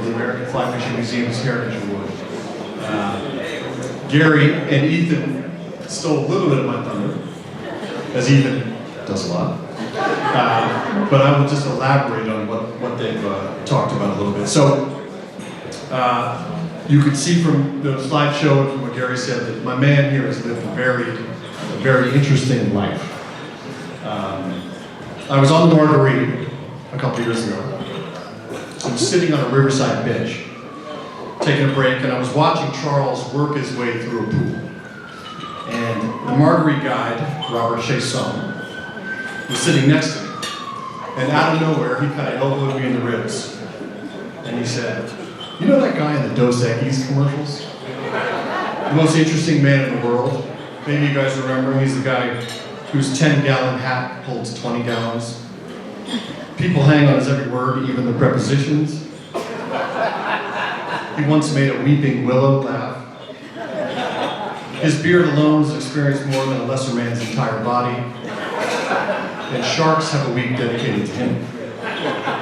the American Fly Fishing Museum's Heritage Award. Gary and Ethan stole a little bit of my thunder, as Ethan does a lot. But I will just elaborate on what they've talked about a little bit. So, you could see from the slideshow and from what Gary said that my man here has lived a very interesting life. I was on the Marguerite a couple years ago. I was sitting on a riverside bench, taking a break, and I was watching Charles work his way through a pool. And the Marguerite guide, Robert Chasson, was sitting next to me. And out of nowhere, he kind of elbowed me in the ribs. And he said, "You know that guy in the Dos Equis commercials? The most interesting man in the world? Maybe you guys remember him. He's the guy whose 10-gallon hat holds 20 gallons. People hang on his every word, even the prepositions. He once made a weeping willow laugh. His beard alone has experienced more than a lesser man's entire body. And sharks have a week dedicated to him."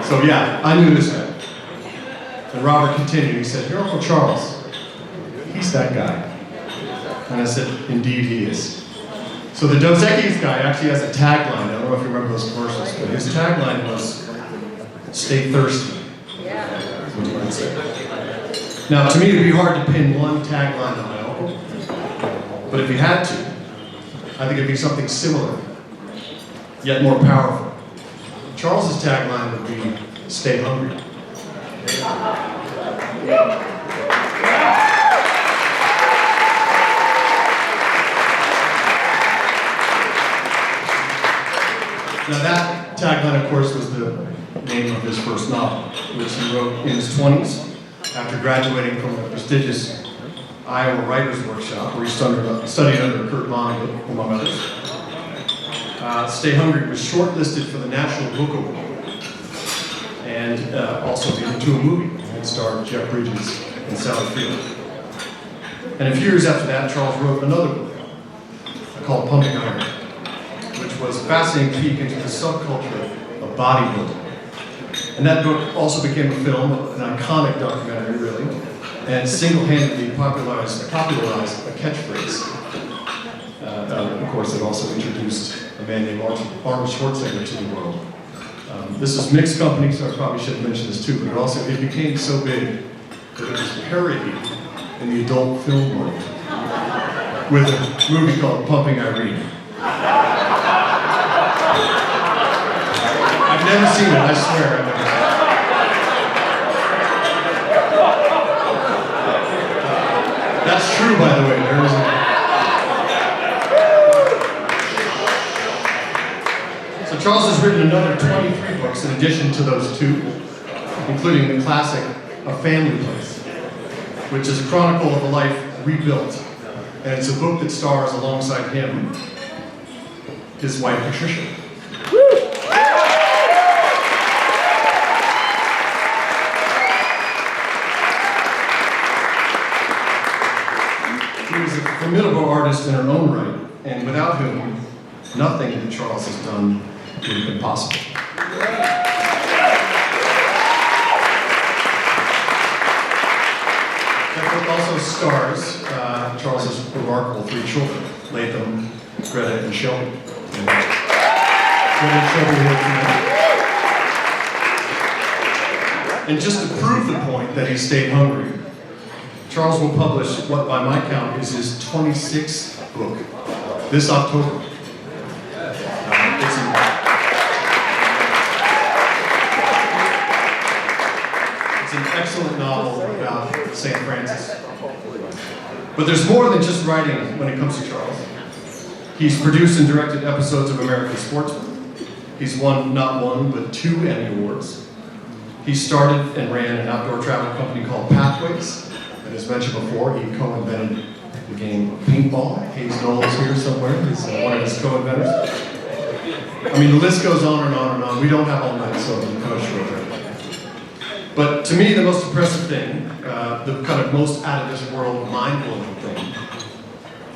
So yeah, I knew this guy. And Robert continued, he said, "Your Uncle Charles, he's that guy." And I said, "Indeed he is." So the Dos Equis guy actually has a tagline. I don't know if you remember those commercials, but his tagline was, "Stay thirsty." That's what he might say. Now, to me, it'd be hard to pin one tagline on my uncle, but if you had to, I think it'd be something similar, yet more powerful. Charles's tagline would be, "Stay hungry." Now that tagline, of course, was the name of his first novel, which he wrote in his 20s after graduating from a prestigious Iowa Writers' Workshop, where he studied under Kurt Vonnegut, among others. Stay Hungry was shortlisted for the National Book Award and also made into a movie. It starred Jeff Bridges and Sally Field. And a few years after that, Charles wrote another book called Pumping Iron, which was a fascinating peek into the subculture of bodybuilding. And that book also became a film, an iconic documentary, really, and single-handedly popularized a catchphrase. Of course, it also introduced a man named Arnold Schwarzenegger to the world. This is mixed company, so I probably should mention this too, but it became so big that it was parodied in the adult film world with a movie called Pumping Irene. I've never seen it, I swear I've never seen it. That's true, by the way. There is So Charles has written another 23 books in addition to those two, including the classic A Family Place, which is a chronicle of a life rebuilt. And it's a book that stars alongside him, his wife Patricia. She was a formidable artist in her own right, and without whom, nothing that Charles has done would have been possible. That book also stars Charles's remarkable three children, Latham, Greta, and Shelby. And just to prove the point that he stayed hungry, Charles will publish what, by my count, is his 26th book this October. It's an excellent novel about St. Francis. But there's more than just writing when it comes to Charles. He's produced and directed episodes of American Sportsman. He's won not one, but 2 Emmy Awards. He started and ran an outdoor travel company called Pathways. And as mentioned before, he co-invented the game of paintball. Hayes Knoll is here somewhere. He's one of his co-inventors. I mean, the list goes on and on and on. We don't have all night, so I'm kind of short there. But to me, the most impressive thing, the kind of most out-of-this-world, mind-blowing thing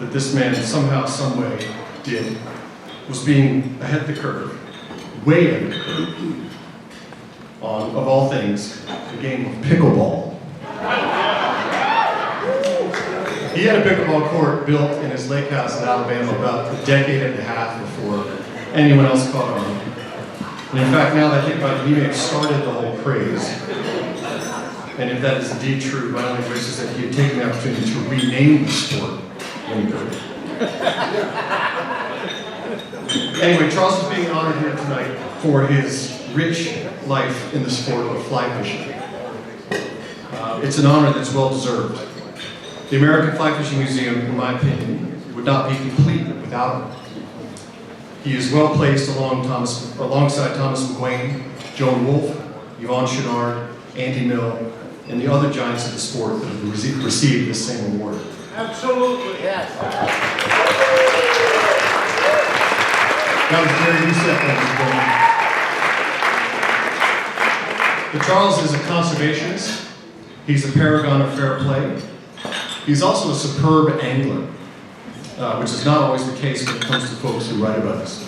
that this man somehow, some way did was being ahead of the curve, way ahead of the curve, on, of all things, the game of pickleball. He had a pickleball court built in his lake house in Alabama about a decade and a half before anyone else caught on. And in fact, now that I think about it, he may have started the whole craze. And if that is indeed true, my only wish is that he had taken the opportunity to rename the sport when he could. Anyway, Charles is being honored here tonight for his rich life in the sport of fly fishing. It's an honor that's well deserved. The American Fly Fishing Museum, in my opinion, would not be complete without him. He is well placed alongside Thomas McGuane, Joan Wolfe, Yvonne Chouinard, Andy Mill, and the other giants of the sport that have received this same award. Absolutely, yes. That was very good. But Charles is a conservationist. He's a paragon of fair play. He's also a superb angler, which is not always the case when it comes to folks who write about this.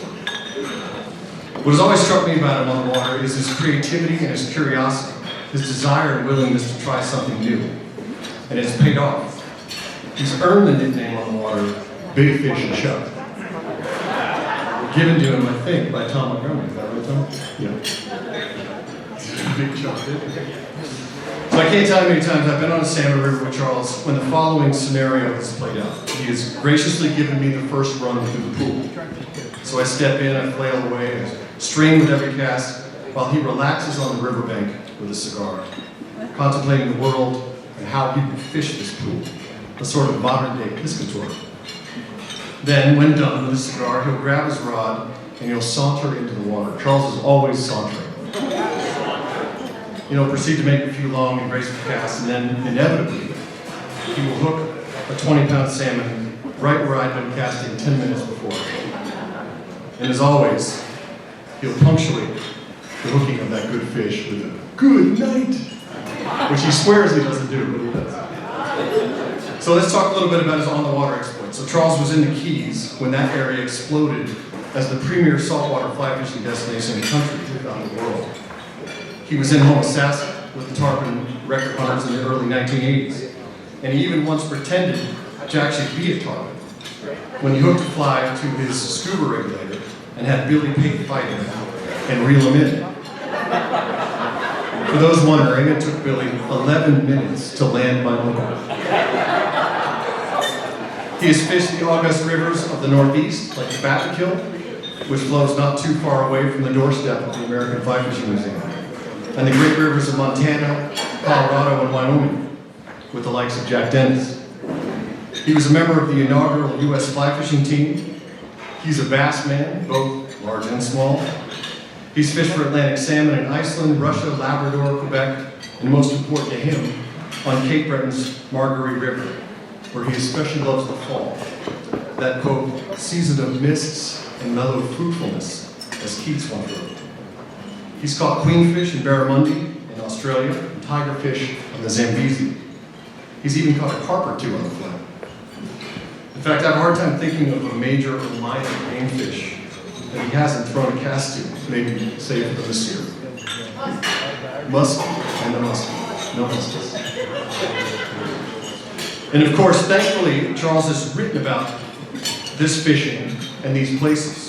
What has always struck me about him on the water is his creativity and his curiosity, his desire and willingness to try something new. And it's paid off. He's earned the nickname on the water, Big Fish and Chuck. Given to him, I think, by Tom Montgomery. Is that right, Tom? Yeah. Big Chuck. So I can't tell you how many times I've been on a salmon river with Charles when the following scenario has played out. He has graciously given me the first run through the pool. So I step in, I flail away, I strain with every cast, while he relaxes on the riverbank with a cigar, contemplating the world and how he would fish this pool, a sort of modern-day piscator. Then, when done with the cigar, he'll grab his rod and he'll saunter into the water. Charles is always sauntering. Proceed to make a few long and graceful casts, and then, inevitably, he will hook a 20-pound salmon right where I'd been casting 10 minutes before. And as always, he'll punctuate the hooking of that good fish with a "good night," which he swears he doesn't do, but he does. So let's talk a little bit about his on-the-water exploits. So Charles was in the Keys when that area exploded as the premier saltwater fly fishing destination in the country, if not the world. He was in Homosassa with the tarpon record hunters in the early 1980s. And he even once pretended to actually be a tarpon when he hooked a fly to his scuba regulator and had Billy Pate fight him and reel him in. For those wondering, it took Billy 11 minutes to land my uncle. He has fished the august rivers of the Northeast, like the Battenkill, which flows not too far away from the doorstep of the American Fly Fishing Museum, and the great rivers of Montana, Colorado, and Wyoming, with the likes of Jack Dennis. He was a member of the inaugural U.S. fly fishing team. He's a bass man, both large and small. He's fished for Atlantic salmon in Iceland, Russia, Labrador, Quebec, and most important to him, on Cape Breton's Margaree River, where he especially loves the fall. That, quote, season of mists and mellow fruitfulness, as Keats once wrote. He's caught queenfish in Barramundi in Australia and tigerfish on the Zambezi. He's even caught a carp or two on the flat. In fact, I have a hard time thinking of a major or minor gamefish that he hasn't thrown a cast to, maybe save for the Monsieur. Muskie and the muskie. No muskies. And of course, thankfully, Charles has written about this fishing and these places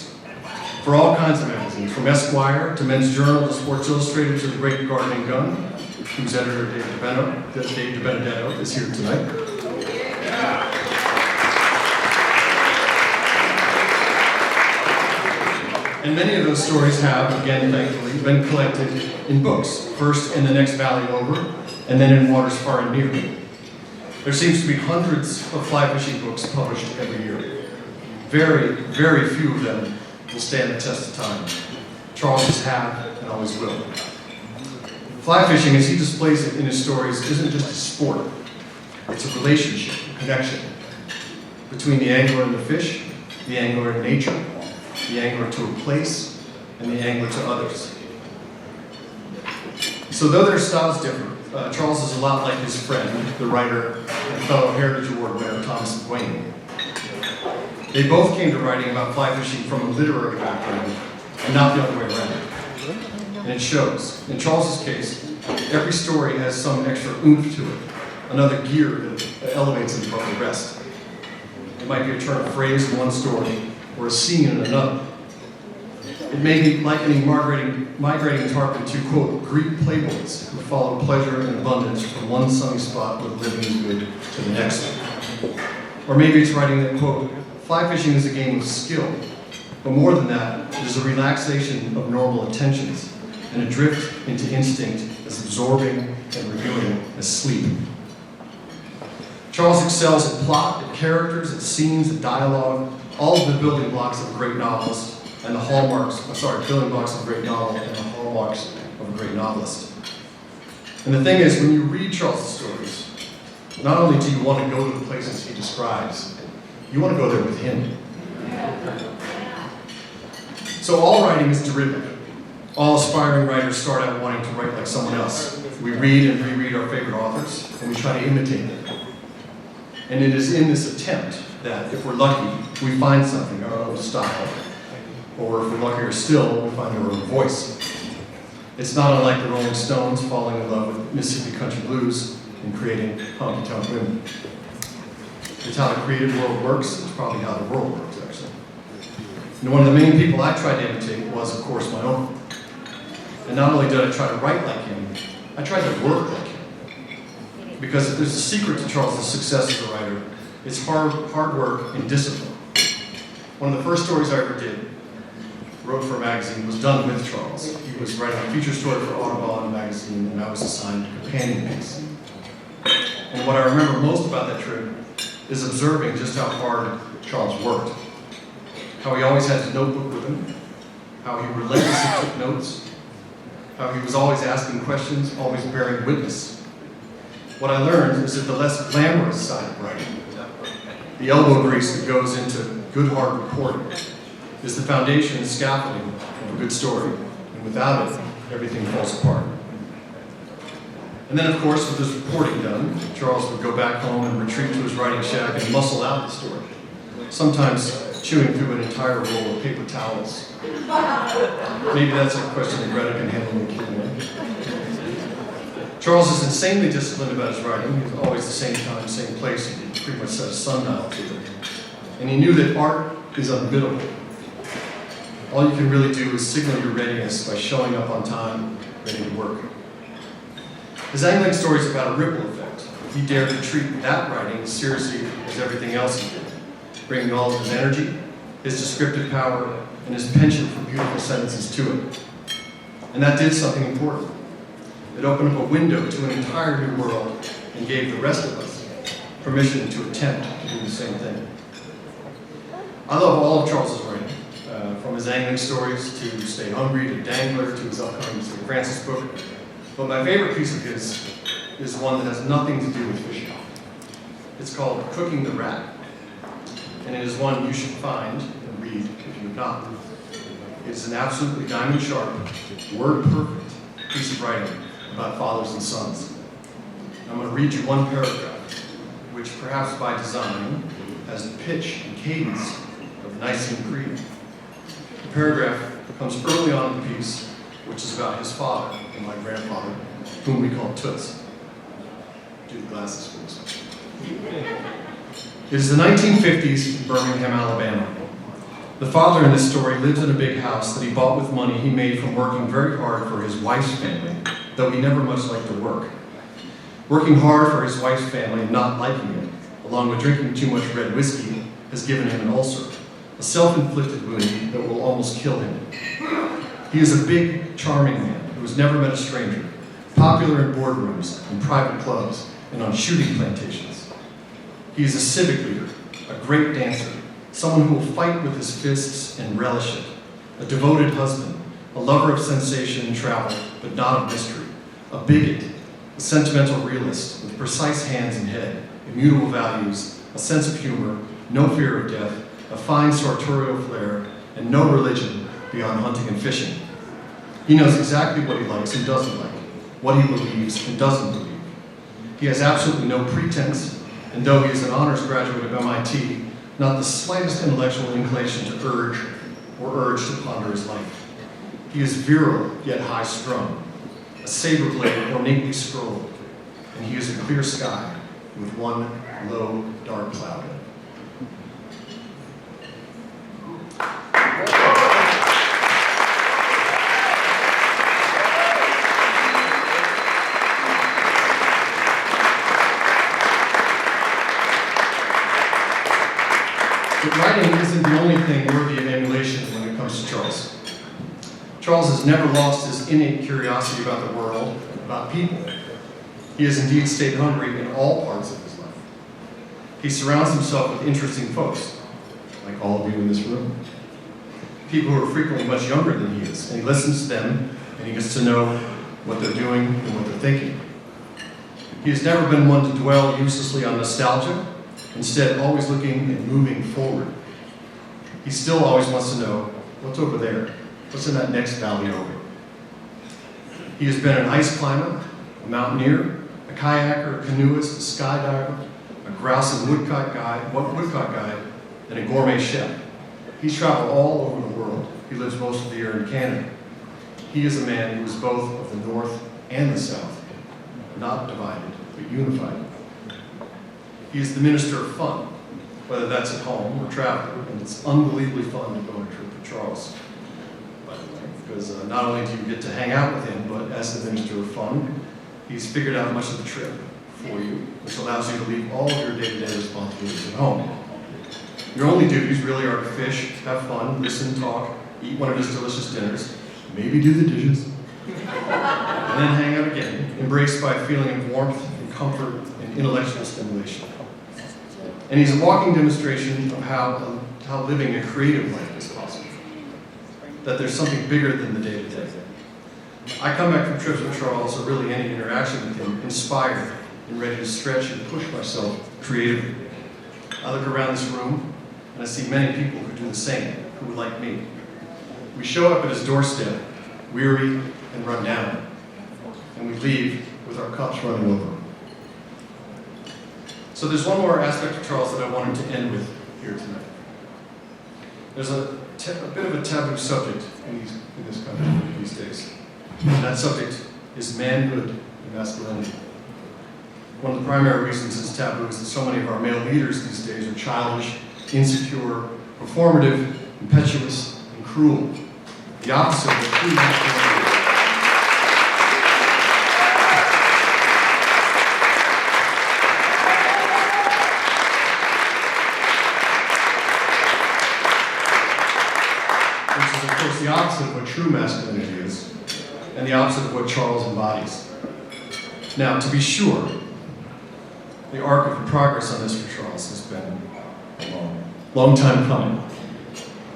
for all kinds of magazines, from Esquire to Men's Journal to Sports Illustrated to the great Garden Gun, whose editor, Dave DiBenedetto, is here tonight. And many of those stories have, again, thankfully, been collected in books, first in The Next Valley Over, and then in Waters Far and Near. There seems to be hundreds of fly fishing books published every year. Very, very few of them will stand the test of time. Charles has had and always will. Fly fishing, as he displays it in his stories, isn't just a sport. It's a relationship, a connection between the angler and the fish, the angler and nature, the angler to a place, and the angler to others. So though their styles differ, Charles is a lot like his friend, the writer and fellow Heritage Award winner Thomas McGuane. They both came to writing about fly fishing from a literary background, and not the other way around. and it shows. In Charles's case, every story has some extra oomph to it, another gear that elevates it above the rest. It might be a turn of phrase in one story, or a scene in another. It may be likening migrating tarpon to, quote, Greek playboys who follow pleasure and abundance from one sunny spot where living is good to the next. Or maybe it's writing that, quote, fly fishing is a game of skill, but more than that, it is a relaxation of normal attentions and a drift into instinct as absorbing and renewing as sleep. Charles excels at plot, at characters, at scenes, at dialogue, all of the building blocks of a great novelist and the building blocks of a great novel and the hallmarks of a great novelist. And the thing is, when you read Charles' stories, not only do you want to go to the places he describes, you want to go there with him. So all writing is derivative. All aspiring writers start out wanting to write like someone else. We read and reread our favorite authors, and we try to imitate them. And it is in this attempt that, if we're lucky, we find something, our own style. Or if we're luckier still, we find our own voice. It's not unlike the Rolling Stones falling in love with Mississippi country blues and creating honky tonk women. It's how the creative world works. It's probably how the world works, actually. And one of the main people I tried to imitate was, of course, my uncle. And not only did I try to write like him, I tried to work like him. Because if there's a secret to Charles' success as a writer, it's hard work and discipline. One of the first stories I ever wrote for a magazine, was done with Charles. He was writing a feature story for Audubon magazine, and I was assigned a companion piece. And what I remember most about that trip is observing just how hard Charles worked. How he always had his notebook with him, how he relentlessly took notes, how he was always asking questions, always bearing witness. What I learned is that the less glamorous side of writing, the elbow grease that goes into good hard reporting, is the foundation and scaffolding of a good story. And without it, everything falls apart. And then, of course, with his reporting done, Charles would go back home and retreat to his writing shack and muscle out the story, sometimes chewing through an entire roll of paper towels. Maybe that's a question that Greta can handle in Q&A. Charles is insanely disciplined about his writing. He's always the same time, same place. He pretty much set a sundial to it. And he knew that art is unbiddable. All you can really do is signal your readiness by showing up on time, ready to work. His angling story is about a ripple effect. He dared to treat that writing as seriously as everything else he did, bringing all of his energy, his descriptive power, and his penchant for beautiful sentences to it. And that did something important. It opened up a window to an entire new world and gave the rest of us permission to attempt to do the same thing. I love all of Charles's writing. From his angling stories to Stay Hungry to Dangler to his upcoming St. Francis book. But my favorite piece of his is one that has nothing to do with fishing. It's called Cooking the Rat. And it is one you should find and read if you have not. It's an absolutely diamond sharp, word perfect piece of writing about fathers and sons. I'm going to read you one paragraph, which perhaps by design has the pitch and cadence of the Nicene Creed. The paragraph comes early on in the piece, which is about his father and my grandfather, whom we call Toots. Do the glasses for this. It is the 1950s in Birmingham, Alabama. The father in this story lives in a big house that he bought with money he made from working very hard for his wife's family, though he never much liked to work. Working hard for his wife's family and not liking it, along with drinking too much red whiskey, has given him an ulcer, a self-inflicted wound that will almost kill him. He is a big, charming man who has never met a stranger, popular in boardrooms, in private clubs, and on shooting plantations. He is a civic leader, a great dancer, someone who will fight with his fists and relish it, a devoted husband, a lover of sensation and travel, but not of mystery, a bigot, a sentimental realist with precise hands and head, immutable values, a sense of humor, no fear of death, a fine sartorial flair, and no religion beyond hunting and fishing. He knows exactly what he likes and doesn't like, what he believes and doesn't believe. He has absolutely no pretense, and though he is an honors graduate of MIT, not the slightest intellectual inclination to urge to ponder his life. He is virile, yet high-strung, a saber blade ornately scrolled, and he is a clear sky with one low, dark cloud. But writing isn't the only thing worthy of emulation when it comes to Charles. Charles has never lost his innate curiosity about the world, about people. He has indeed stayed hungry in all parts of his life. He surrounds himself with interesting folks, like all of you in this room. People who are frequently much younger than he is, and he listens to them, and he gets to know what they're doing and what they're thinking. He has never been one to dwell uselessly on nostalgia, instead always looking and moving forward. He still always wants to know, what's over there? What's in that next valley over? He has been an ice climber, a mountaineer, a kayaker, a canoeist, a skydiver, a grouse and woodcock guide, and a gourmet chef. He's traveled all over the world. He lives most of the year in Canada. He is a man who is both of the North and the South, not divided, but unified. He is the minister of fun, whether that's at home or traveling, and it's unbelievably fun to go on a trip with Charles, by the way, because not only do you get to hang out with him, but as the minister of fun, he's figured out much of the trip for you, which allows you to leave all of your day-to-day responsibilities at home. Your only duties really are to fish, have fun, listen, talk, eat one of his delicious dinners, maybe do the dishes, and then hang out again, embraced by a feeling of warmth and comfort and intellectual stimulation. And he's a walking demonstration of how living a creative life is possible. That there's something bigger than the day-to-day. I come back from trips with Charles, or really any interaction with him, inspired and ready to stretch and push myself creatively. I look around this room, and I see many people who do the same, who are like me. We show up at his doorstep, weary and run down, and we leave with our cups running over. So there's one more aspect of Charles that I wanted to end with here tonight. There's a bit of a taboo subject in this country these days. And that subject is manhood and masculinity. One of the primary reasons it's taboo is that so many of our male leaders these days are childish, insecure, performative, impetuous, and cruel. The opposite of true masculinity. Which is, of course, the opposite of what true masculinity is, and the opposite of what Charles embodies. Now, to be sure, the arc of progress on this for Charles has been a long time coming.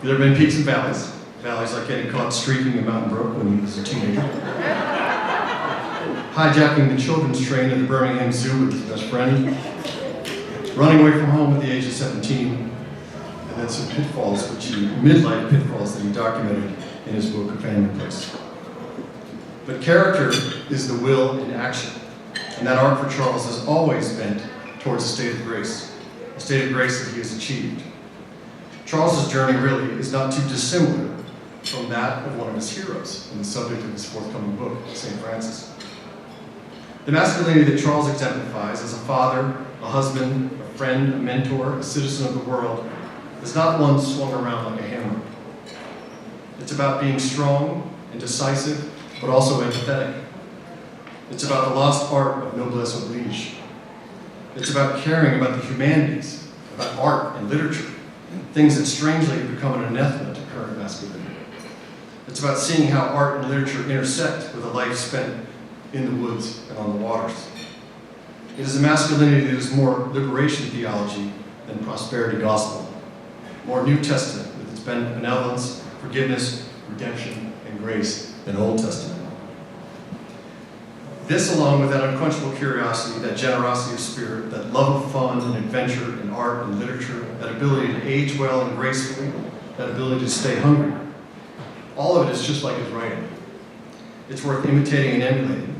There have been peaks and valleys. Valleys like getting caught streaking in Monte Burke when he was a teenager. Hijacking the children's train at the Birmingham Zoo with his best friend. Running away from home at the age of 17. And then some pitfalls, midlife pitfalls that he documented in his book, A Family Place. But character is the will in action. And that arc for Charles has always bent towards a state of grace that he has achieved. Charles's journey really is not too dissimilar from that of one of his heroes in the subject of his forthcoming book, St. Francis. The masculinity that Charles exemplifies as a father, a husband, a friend, a mentor, a citizen of the world, is not one swung around like a hammer. It's about being strong and decisive, but also empathetic. It's about the lost art of noblesse oblige. It's about caring about the humanities, about art and literature, things that strangely have become an anathema to current masculinity. It's about seeing how art and literature intersect with a life spent in the woods and on the waters. It is a masculinity that is more liberation theology than prosperity gospel, more New Testament with its benevolence, forgiveness, redemption, and grace than Old Testament. This, along with that unquenchable curiosity, that generosity of spirit, that love of fun and adventure and art and literature, that ability to age well and gracefully, that ability to stay hungry, all of it is just like his writing. It's worth imitating and emulating,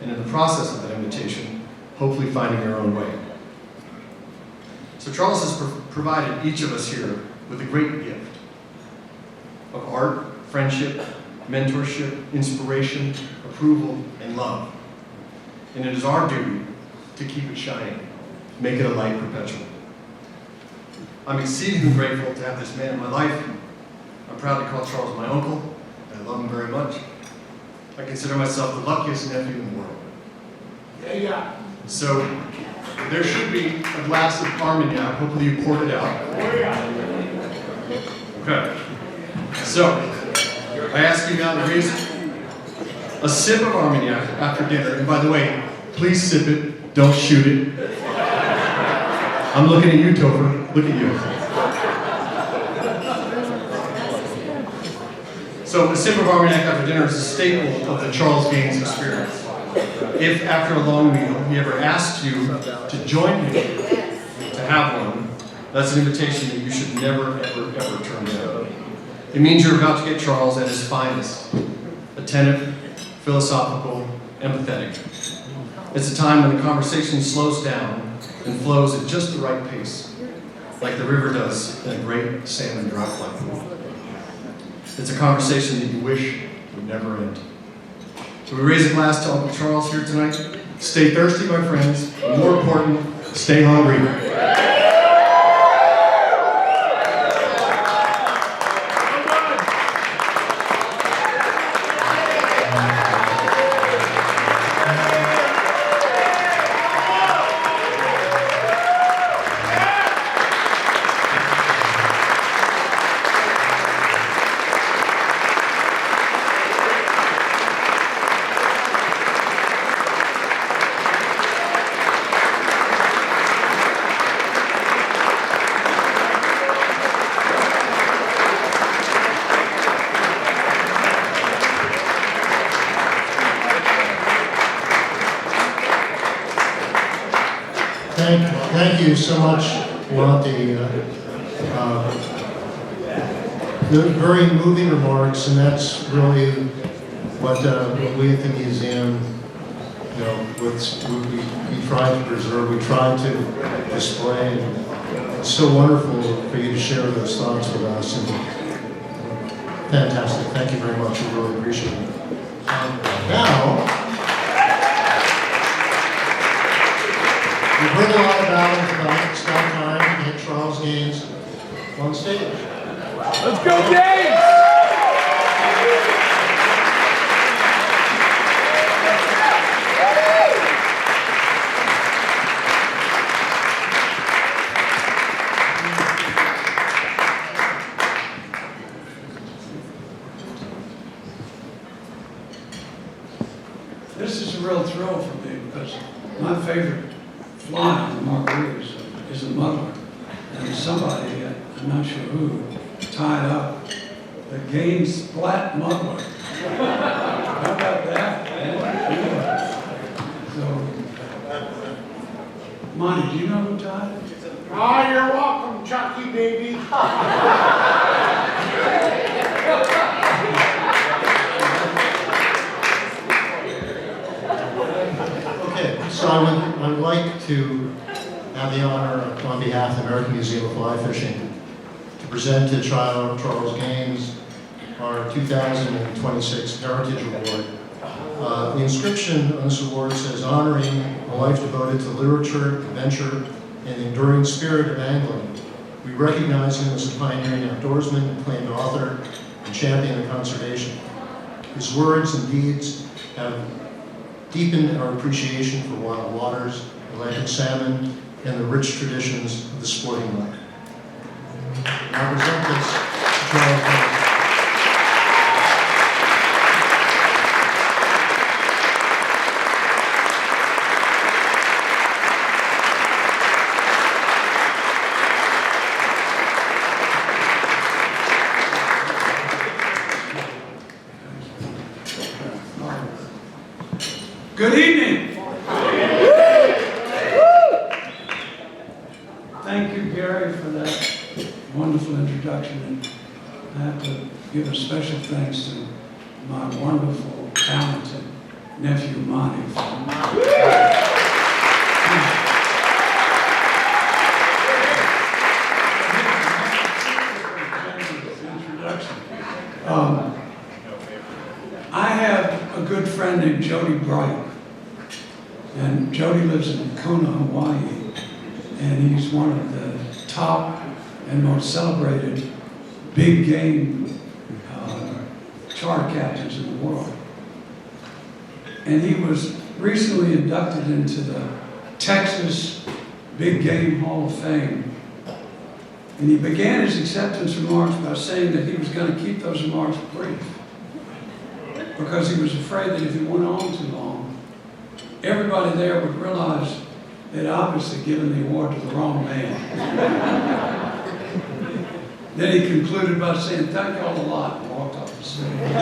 and in the process of that imitation, hopefully finding your own way. So Charles has provided each of us here with a great gift of art, friendship, mentorship, inspiration, approval, and love. And it is our duty to keep it shining, make it a light perpetual. I'm exceedingly grateful to have this man in my life. I'm proud to call Charles my uncle, and I love him very much. I consider myself the luckiest nephew in the world. Yeah. So, there should be a glass of Armagnac. Hopefully you poured it out. Okay. So, I ask you now to raise a sip of Armagnac after dinner. And by the way, please sip it. Don't shoot it. I'm looking at you, Topher. Look at you. So, a sip of Armagnac after dinner is a staple of the Charles Gaines experience. If after a long meal he ever asks you to join him to have one, that's an invitation that you should never, ever, ever turn down. It means you're about to get Charles at his finest, attentive, philosophical, empathetic. It's a time when the conversation slows down and flows at just the right pace, like the river does in a great salmon drought like. It's a conversation that you wish would never end. So we raise a glass to Uncle Charles here tonight. Stay thirsty, my friends. But more important, stay hungry. Thank you so much, Monte. They're very moving remarks, and that's really what we at the museum, we try to preserve, we try to display. And it's so wonderful for you to share those thoughts with us. And fantastic. Thank you very much. We really appreciate it. Now, we've heard a lot about it tonight. It's now time to get Charles Gaines on stage. Let's go, Gaines! This is a real thrill for me because my favorite fly on the margaritas is a muddler. And somebody, I'm not sure who, tied up the Gaines flat muddler. How about that? So, Monty, do you know who tied it? Oh, you're welcome, Chucky, baby. Okay, so I would like to have the honor on behalf of the American Museum of Fly Fishing to present to Charles Gaines our 2026 Heritage Award. The inscription on this award says, honoring a life devoted to literature, adventure, and the enduring spirit of angling. We recognize him as a pioneering outdoorsman, acclaimed author, and champion of conservation. His words and deeds have deepened our appreciation for wild waters, Atlantic salmon, and the rich traditions of the sporting life. I present this to Charles Gaines. Good evening. Thank you, Gary, for that wonderful introduction. And I have to give a special thanks to my wonderful, talented nephew, Monty. Kona, Hawaii, and he's one of the top and most celebrated big game charter captains in the world. And he was recently inducted into the Texas Big Game Hall of Fame. And he began his acceptance remarks by saying that he was going to keep those remarks brief, because he was afraid that if he went on too long, everybody there would realize they'd obviously given the award to the wrong man. Then he concluded by saying, "Thank you all a lot," and walked off the stage.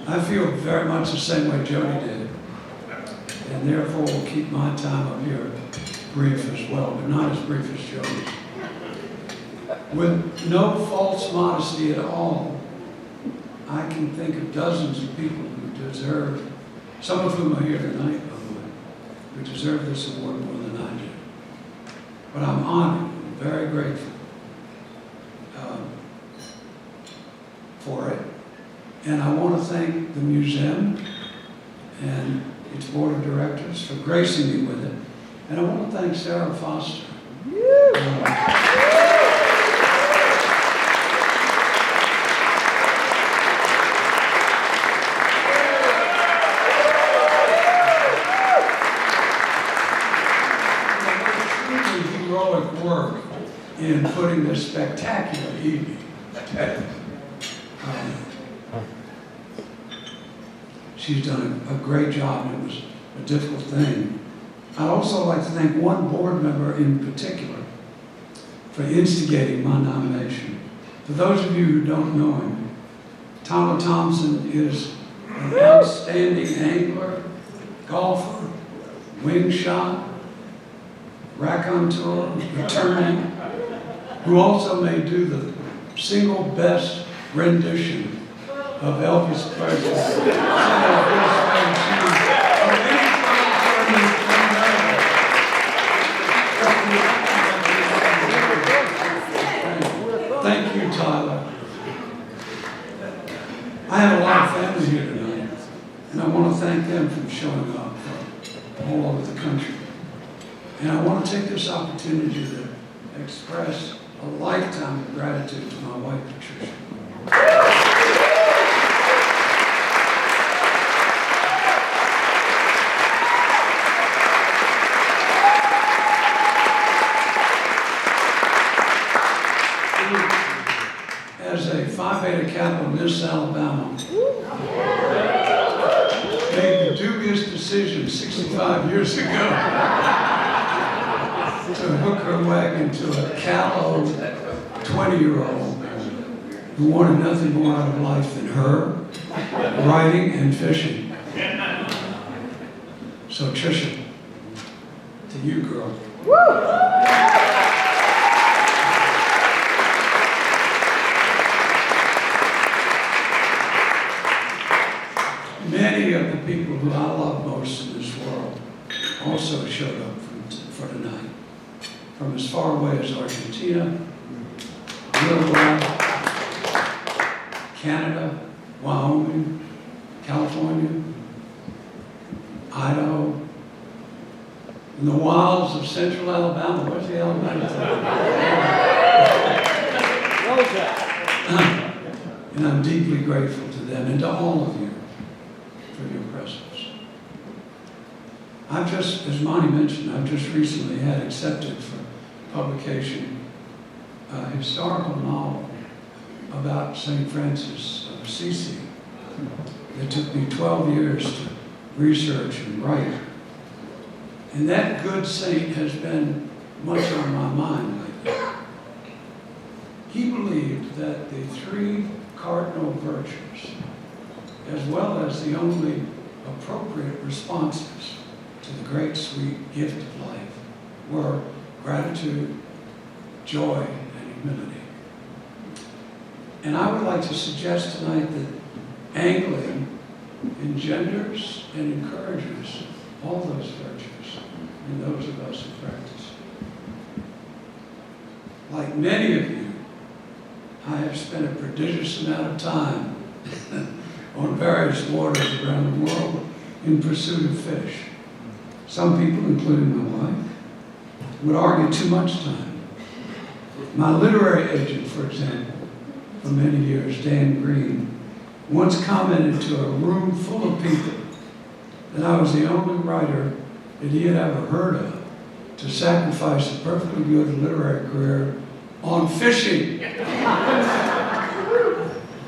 I feel very much the same way Jody did, and therefore will keep my time up here brief as well, but not as brief as Jody's. With no false modesty at all, I can think of dozens of people who deserve, some of whom are here tonight, by the way, who deserve this award more than I do. But I'm honored and very grateful for it. And I want to thank the museum and its board of directors for gracing me with it. And I want to thank Sarah Foster. Heroic work in putting this spectacular evening together. She's done a great job, and it was a difficult thing. I'd also like to thank one board member in particular for instigating my nomination. For those of you who don't know him, Tyler Thompson is an outstanding angler, golfer, wing shot, raconteur, returning, who also may do the single best rendition of Elvis Presley. Thank you, Tyler. I have a lot of family here tonight, and I want to thank them for showing up from all over the country. And I want to take this opportunity to express a lifetime of gratitude to my wife, Patricia. As a Phi Beta Kappa Miss Alabama, made the dubious decision 65 years ago to hook her wagon to a callow 20-year-old who wanted nothing more out of life than her, riding and fishing. So Tricia, to you, girl. Many of the people who I love most in this world also showed up for tonight. From as far away as Argentina, Uruguay, Canada, Wyoming, California, Idaho, in the wilds of central Alabama. Where's the Alabama? And I'm deeply grateful to them and to all of you for your presence. I've just, as Monty mentioned, I've just recently had accepted for publication a historical novel about St. Francis of Assisi. It took me 12 years to research and write. And that good saint has been much on my mind lately. He believed that the three cardinal virtues, as well as the only appropriate responses to the great sweet gift of life, were gratitude, joy, and humility. And I would like to suggest tonight that angling engenders and encourages all those virtues in those of us who practice. Like many of you, I have spent a prodigious amount of time on various waters around the world in pursuit of fish. Some people, including my wife, would argue too much time. My literary agent, for example, for many years, Dan Green, once commented to a room full of people that I was the only writer that he had ever heard of to sacrifice a perfectly good literary career on fishing.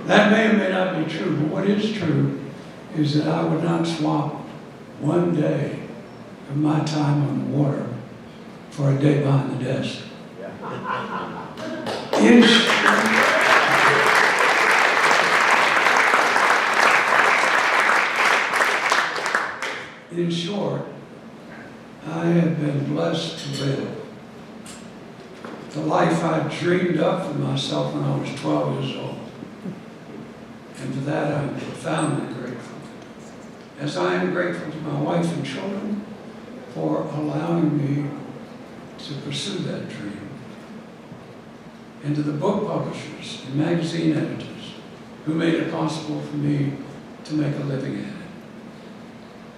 That may or may not be true, but what is true is that I would not swap one day of my time on the water for a day behind the desk. In short, I have been blessed to live the life I dreamed up for myself when I was 12 years old. And for that, I'm profoundly grateful. As I am grateful to my wife and children for allowing me to pursue that dream. And to the book publishers and magazine editors who made it possible for me to make a living at it.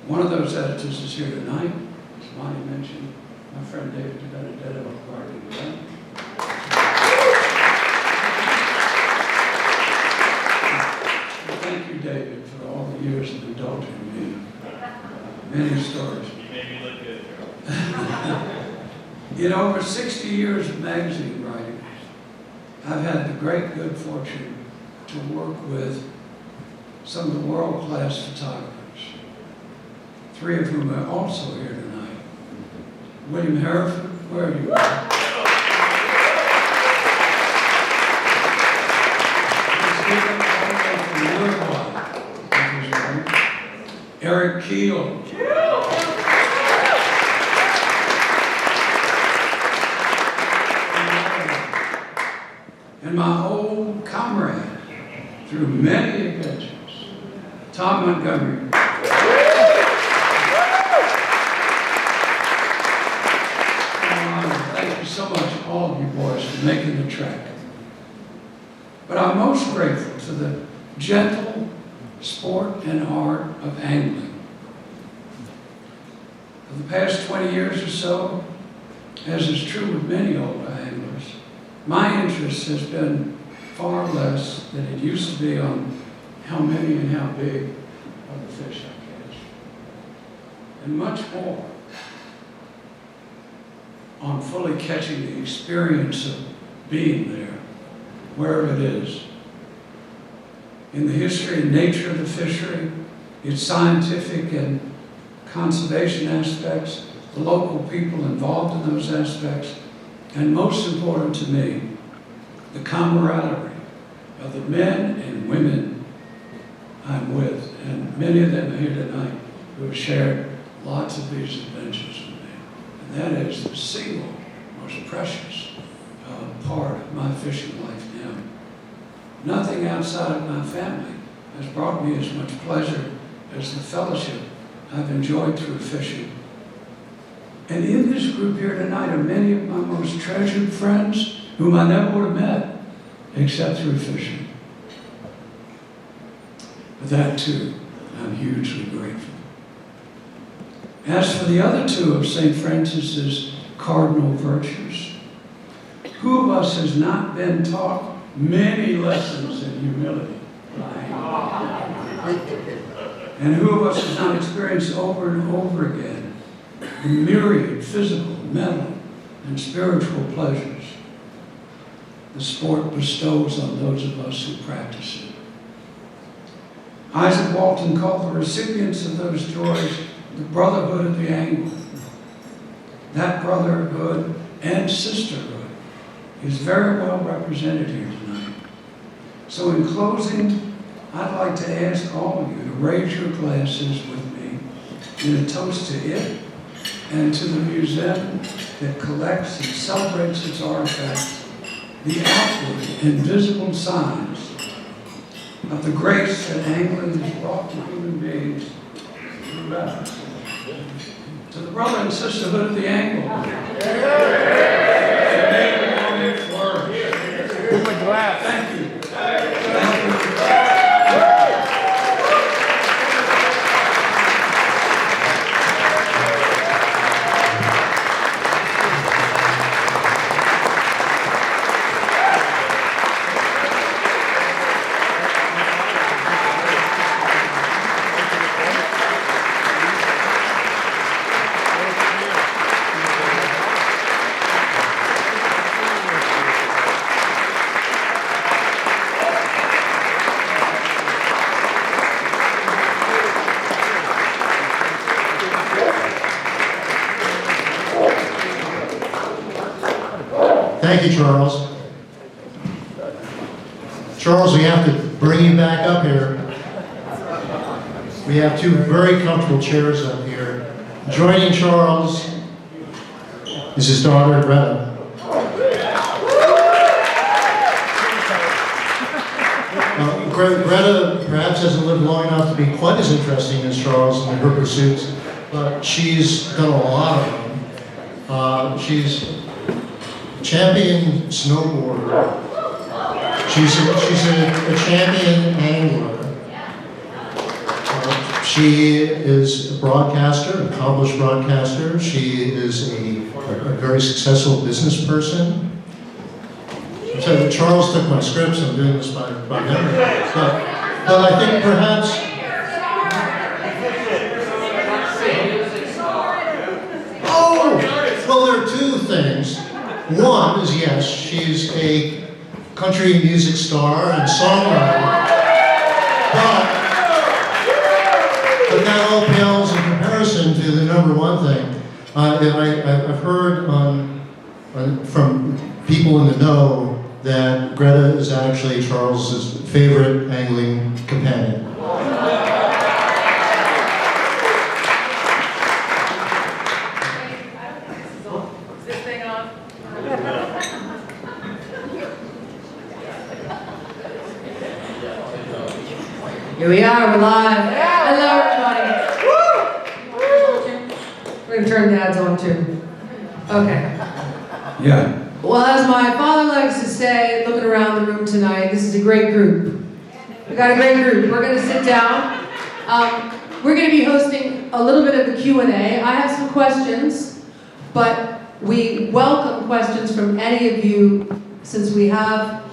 One of those editors is here tonight, as Monty mentioned, my friend David Benedetto of Gardner Grant. Thank you, David, for all the years of indulging me in many stories. You made me look good. In over 60 years of magazine writing, I've had the great good fortune to work with some of the world-class photographers, three of whom are also here tonight. William Hereford, where are you? Eric Keel. And my old comrade through many adventures, Tom Montgomery. Thank you so much, all of you boys, for making the trek. But I'm most grateful to the gentle sport and art of angling. For the past 20 years or so, as is true with many older anglers, my interest has been far less than it used to be on how many and how big of the fish I catch, and much more on fully catching the experience of being there, wherever it is. In the history and nature of the fishery, its scientific and conservation aspects, the local people involved in those aspects, and most important to me, the camaraderie of the men and women I'm with, and many of them are here tonight who have shared lots of these adventures with me. And that is the single most precious part of my fishing life now. Nothing outside of my family has brought me as much pleasure as the fellowship I've enjoyed through fishing. And in this group here tonight are many of my most treasured friends whom I never would have met except through fishing. For that too, I'm hugely grateful. As for the other two of St. Francis's cardinal virtues, who of us has not been taught many lessons in humility? And who of us has not experienced over and over again the myriad physical, mental, and spiritual pleasures the sport bestows on those of us who practice it? Isaac Walton called the recipients of those joys the brotherhood of the angler. That brotherhood and sisterhood is very well represented here tonight. So in closing, I'd like to ask all of you to raise your glasses with me in a toast to it and to the museum that collects and celebrates its artifacts, the outward and visible signs of the grace that angling has brought to human beings throughout. To the brother and sisterhood of the angler. Give me a glass. Thank you. Thank you, Charles. Charles, we have to bring you back up here. We have two very comfortable chairs up here. Joining Charles is his daughter, Greta. Greta perhaps hasn't lived long enough to be quite as interesting as Charles in her pursuits, but she's done a lot of them. She's champion snowboarder. She's a champion angler. She is a broadcaster, an accomplished broadcaster. She is a very successful business person. So Charles took my scripts. I'm doing this by memory. But I think perhaps. Oh, well, there are two things. One is, yes, she's a country music star and songwriter. But that all pales in comparison to the number one thing. I've heard from people in the know that Greta is actually Charles's favorite angling companion. Is this thing on? Here we are, we're live. Hello, everybody. Woo! We're gonna turn Dad's on too. Okay. Yeah. Well, as my father likes to say, looking around the room tonight, this is a great group. We got a great group. We're gonna sit down. We're gonna be hosting a little bit of a Q&A. I have some questions, but we welcome questions from any of you, since we have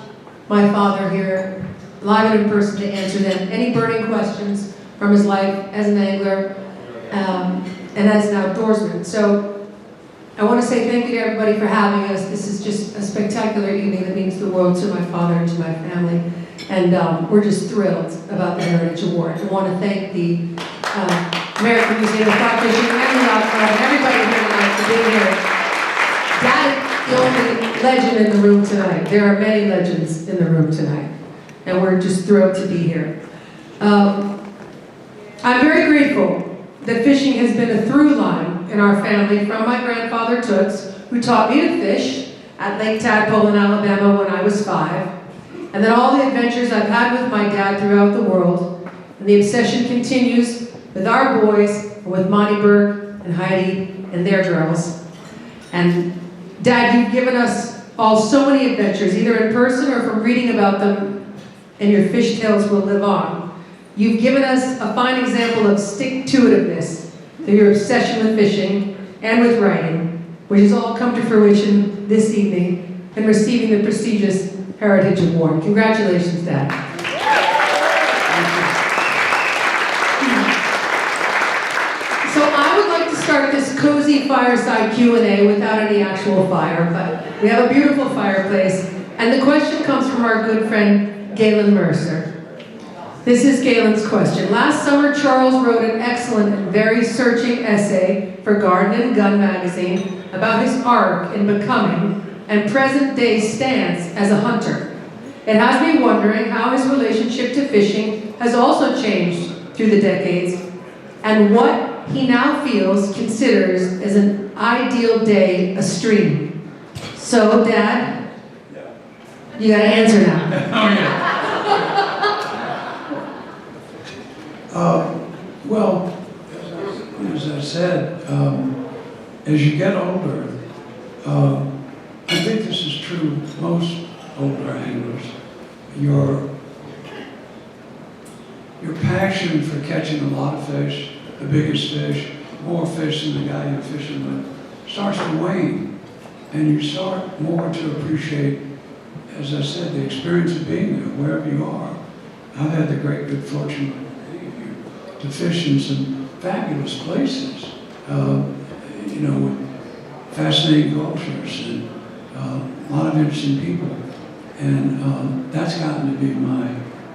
my father here, live and in person, to answer them. Any burning questions from his life as an angler and as an outdoorsman. So I want to say thank you to everybody for having us. This is just a spectacular evening that means the world to my father and to my family. And we're just thrilled about the Heritage Award. I want to thank the American Museum of Fly Fishing and the Yacht Club and everybody here tonight for being here. Dad is the only legend in the room tonight. There are many legends in the room tonight. And we're just thrilled to be here. I'm very grateful that fishing has been a through line in our family from my grandfather Toots, who taught me to fish at Lake Tadpole in Alabama when I was 5, and then all the adventures I've had with my dad throughout the world. And the obsession continues with our boys, and with Monte Burke and Heidi and their girls. And Dad, you've given us all so many adventures, either in person or from reading about them, and your fish tales will live on. You've given us a fine example of stick-to-itiveness through your obsession with fishing and with writing, which has all come to fruition this evening in receiving the prestigious Heritage Award. Congratulations, Dad. So I would like to start this cozy fireside Q&A without any actual fire, but we have a beautiful fireplace, and the question comes from our good friend Galen Mercer. This is Galen's question. Last summer, Charles wrote an excellent and very searching essay for Garden and Gun magazine about his arc in becoming and present-day stance as a hunter. It has me wondering how his relationship to fishing has also changed through the decades, and what he now considers as an ideal day astream. So, Dad, you gotta answer now. Oh, yeah. Well, as I said, as you get older, I think this is true of most older anglers. Your passion for catching a lot of fish, the biggest fish, more fish than the guy you're fishing with, starts to wane. And you start more to appreciate, as I said, the experience of being there, wherever you are. I've had the great good fortune to fish in some fabulous places, with fascinating cultures and a lot of interesting people. And that's gotten to be my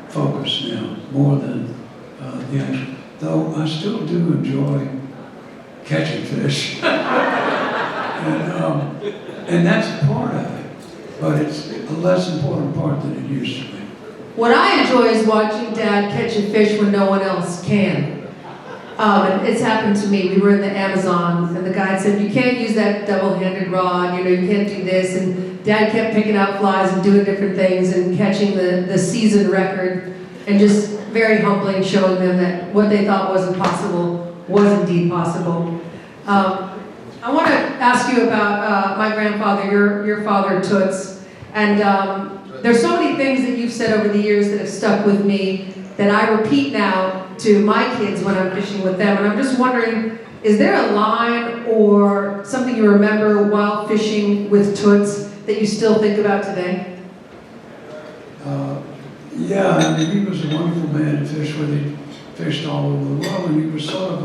focus now, more than the actual. Though I still do enjoy catching fish. And that's part of it. but it's a less important part than it used to be. What I enjoy is watching Dad catch a fish when no one else can. And it's happened to me. We were in the Amazon, and the guide said, you can't use that double-handed rod, you know, you can't do this. And Dad kept picking out flies and doing different things and catching the season record, and just very humbling, showing them that what they thought wasn't possible was indeed possible. I want to ask you about my grandfather, your father, Toots. And there's so many things that you've said over the years that have stuck with me that I repeat now to my kids when I'm fishing with them. And I'm just wondering, is there a line or something you remember while fishing with Toots that you still think about today? Yeah, I mean, he was a wonderful man to fish with. He fished all over the world, and he was sort of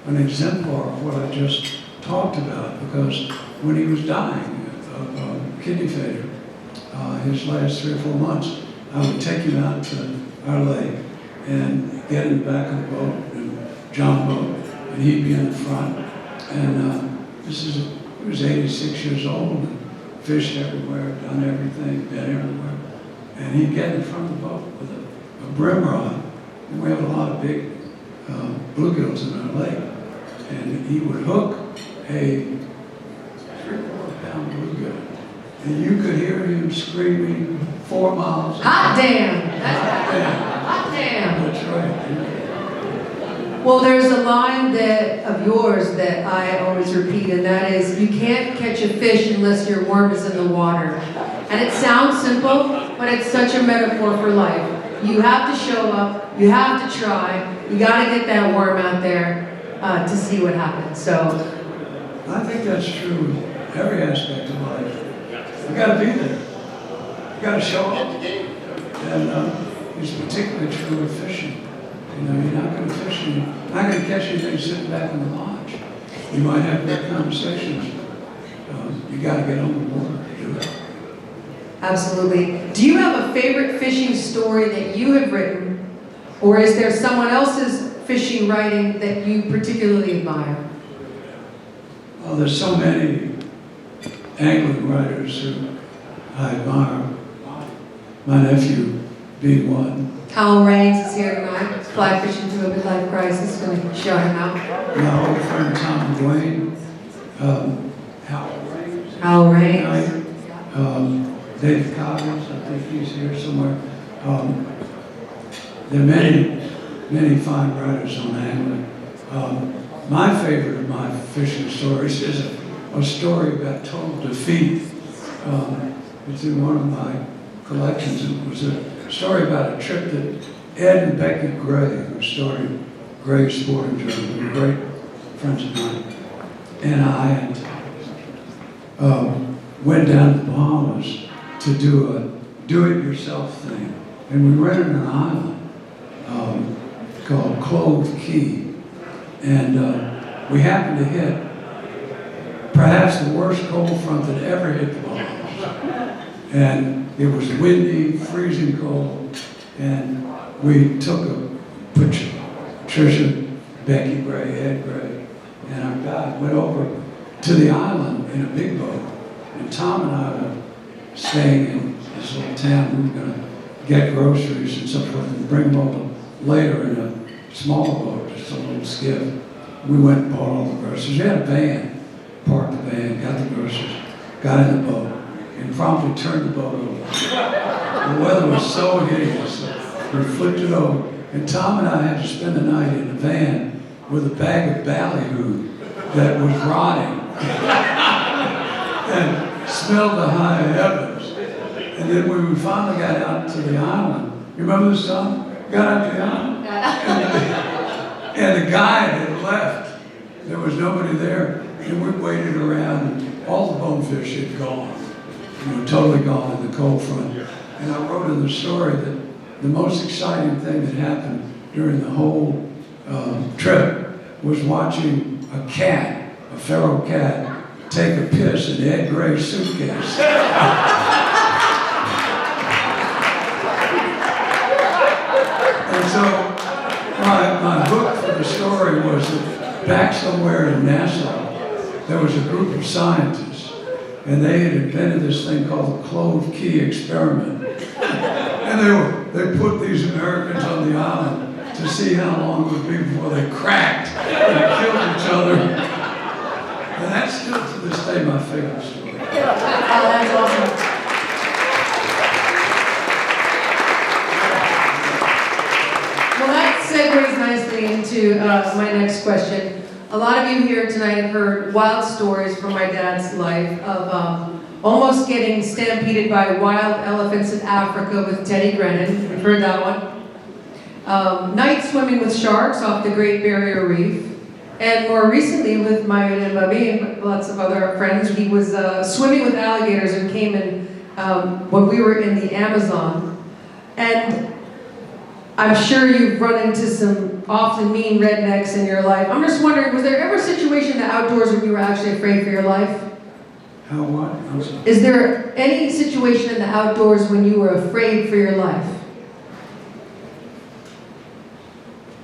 an exemplar of what I just talked about, because when he was dying of kidney failure, his last 3 or 4 months, I would take him out to our lake and get in the back of the boat, and John boat, and he'd be in the front. And he was 86 years old, and fished everywhere, done everything, been everywhere. And he'd get in front of the boat with a brim rod, and we have a lot of big bluegills in our lake. And he would hook a 3/4-pound bluegill, and you could hear him screaming 4 miles. Hot damn! Hot damn! Hot damn! That's right. Well, there's a line of yours that I always repeat, and that is, you can't catch a fish unless your worm is in the water. And it sounds simple, but it's such a metaphor for life. You have to show up, you have to try, you got to get that worm out there to see what happens. So I think that's true with every aspect of life. You got to be there. You got to show up. And it's particularly true with fishing. You know, you're not going to fish, you're not going to catch anything sitting back in the lodge. You might have great conversations. You got to get on the water to do it. absolutely. Do you have a favorite fishing story that you have written, or is there someone else's fishing writing that you particularly admire? Well, there's so many angling writers who I admire. My nephew being one. Hal Raines is here tonight, fly fishing through a midlife crisis, going to shout him out. My old friend Tom McGuane, Hal Raines. David Coggins, I think he's here somewhere. There are many, many fine writers on angling. My favorite of my fishing stories is a story about total defeat. It's in one of my collections. It was a story about a trip that Ed and Becky Gray, who started Gray's Sporting Journal, were great friends of mine, and I went down to the Bahamas to do a do-it-yourself thing. And we rented an island called Clove Key. And we happened to hit perhaps the worst cold front that ever hit the Bahamas. And it was windy, freezing cold. And we took Patricia, Becky Gray, Ed Gray, and our guide went over to the island in a big boat. And Tom and I were staying in this little town. We were going to get groceries and so forth and bring them over later in a smaller boat, just a little skiff. We went and bought all the groceries. We had a van, parked the van, got the groceries, got in the boat, and promptly turned the boat over. The weather was so hideous, we flipped it over. And Tom and I had to spend the night in the van with a bag of ballyhoo that was rotting and smelled the high heavens. And then when we finally got out to the island, you remember this, Tom? Got out to the island? And the guide had left. There was nobody there. And we waited around, and all the bonefish had gone. You know, totally gone in the cold front. And I wrote in the story that the most exciting thing that happened during the whole trip was watching a cat, a feral cat, take a piss in Ed Gray's suitcase. And so my hook for the story was that back somewhere in Nassau, there was a group of scientists and they had invented this thing called the clove key experiment. And they put these Americans on the island to see how long it would be before they cracked and killed each other. And that's still to this day my favorite story. Oh, that's awesome. Well, that segues nicely into my next question. A lot of you here tonight have heard wild stories from my dad's life of almost getting stampeded by wild elephants in Africa with Teddy Brennan. You've heard that one. Night swimming with sharks off the Great Barrier Reef. And more recently with my and Bobby and lots of other friends, he was swimming with alligators in Cayman when we were in the Amazon. And I'm sure you've run into some awfully mean rednecks in your life. I'm just wondering, was there ever a situation in the outdoors when you were actually afraid for your life? How what? I'm sorry. Is there any situation in the outdoors when you were afraid for your life?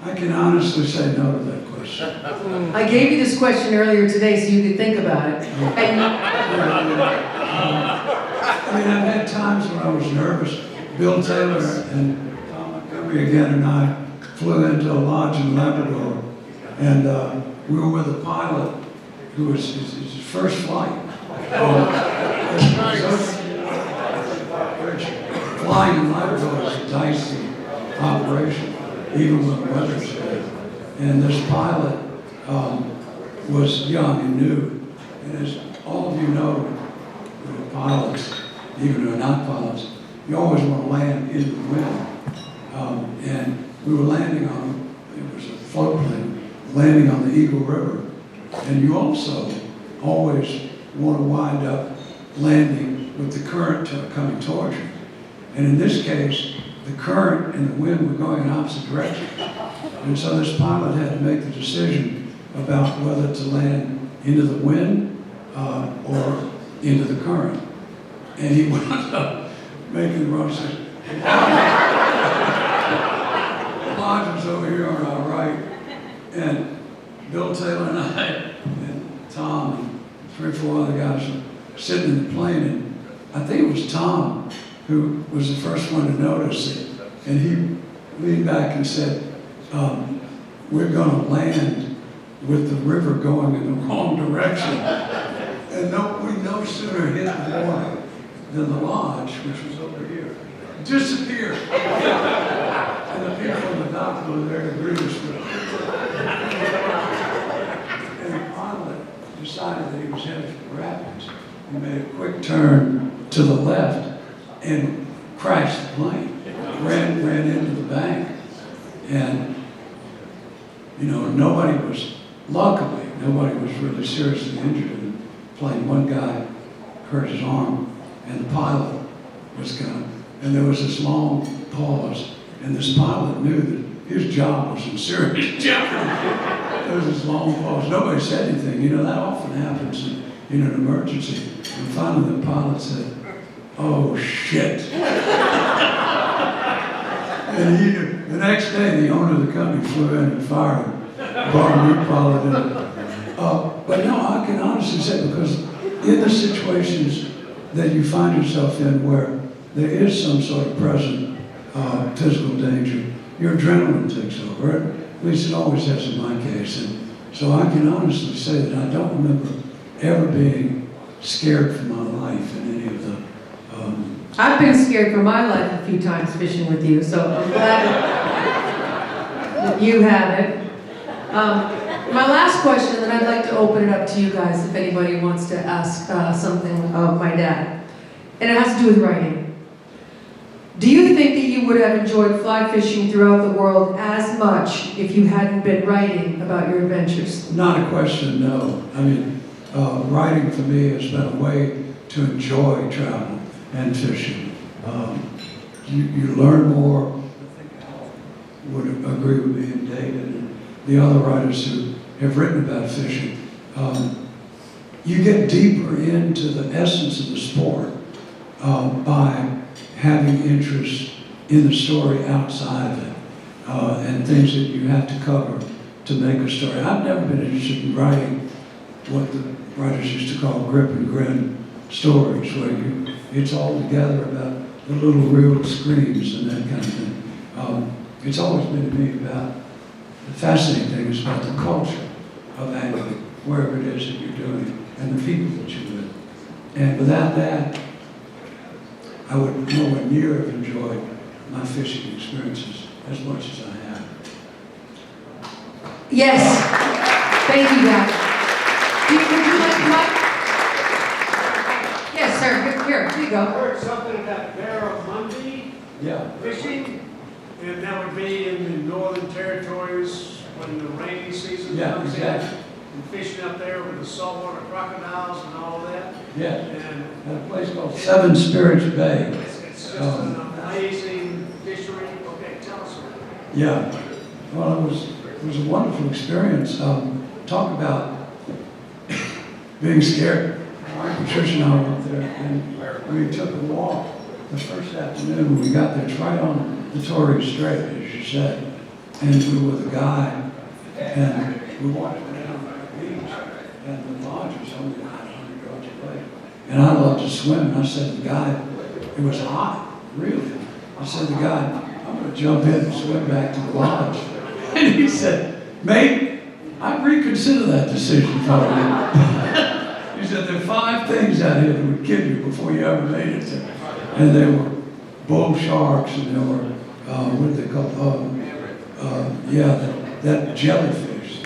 I can honestly say no to that question. I gave you this question earlier today so you could think about it. And I mean, I've had times when I was nervous. Bill Taylor and Tom Montgomery again and I flew into a lodge in Labrador, and we were with a pilot who was his first flight. Flying in Labrador is a dicey operation, even when the weather's good. And this pilot was young and new. And as all of you know, pilots, even who are not pilots, you always want to land in the wind. And we were landing on, it was a float plane, landing on the Eagle River. And you also always want to wind up landing with the current coming towards you. And in this case, the current and the wind were going in opposite directions. And so this pilot had to make the decision about whether to land into the wind or into the current. And he wound up making the wrong decision. The lodge was over here on our right, and Bill Taylor and I and Tom and 3 or 4 other guys were sitting in the plane, and I think it was Tom who was the first one to notice it. And he leaned back and said, we're going to land with the river going in the wrong direction. And we no sooner hit the water than the lodge, which was over here, disappeared. And the people in the dock were there to greet us with it. And the pilot decided that he was headed for the rapids. He made a quick turn to the left and crashed the plane. Ran into the bank, and luckily nobody was really seriously injured in the plane. One guy hurt his arm, and the pilot was gone. And there was this long pause, and this pilot knew that his job was in serious jeopardy. There was this long pause. Nobody said anything. That often happens in an emergency. And finally the pilot said, "Oh, shit." And he knew. The next day, the owner of the company flew in and fired him, brought a new pilot in. But no, I can honestly say, because in the situations that you find yourself in where there is some sort of present physical danger, your adrenaline takes over. At least it always has in my case. And so I can honestly say that I don't remember ever being scared for my life in any of the I've been scared for my life a few times fishing with you, so I'm glad that you haven't. My last question, and I'd like to open it up to you guys if anybody wants to ask something of my dad. And it has to do with writing. Do you think that you would have enjoyed fly fishing throughout the world as much if you hadn't been writing about your adventures? Not a question, no. I mean, writing for me has been a way to enjoy travel and fishing. You learn more. I think Al would agree with me, and David and the other writers who have written about fishing. You get deeper into the essence of the sport by having interest in the story outside of it, and things that you have to cover to make a story. I've never been interested in writing what the writers used to call grip and grin stories where it's all together about the little real screams and that kind of thing. It's always been to me about, the fascinating thing is about the culture of angling, wherever it is that you're doing, and the people that you're with. And without that, I would nowhere near have enjoyed my fishing experiences as much as I have. Yes. Thank you, Dad. Would you like to come? Yes, sir. Here, you I go. heard something about barramundi Yeah. fishing, and that would be in the northern territories when the rainy season Yeah, comes exactly. in. And fishing up there with the saltwater crocodiles and all that. Yeah. And At a place called Seven Spirits Bay. it's just an amazing fishery. Okay, tell us about it. Yeah. Well, it was a wonderful experience. Talk about being scared. Patricia and I were up there, and we took a walk the first afternoon when we got there. It's right on the Torrey Strait, as you said. And we were with a guide, and we walked down the beach, and the lodge was only 100 yards away. And I loved to swim, and I said to the guide, it was hot, really. I said to the guide, I'm going to jump in and swim back to the lodge. And he said, mate, I'd reconsider that decision for you. He said, there are 5 things out here that would kill you before you ever made it there. And there were bull sharks, and there were, what do they call, that jellyfish.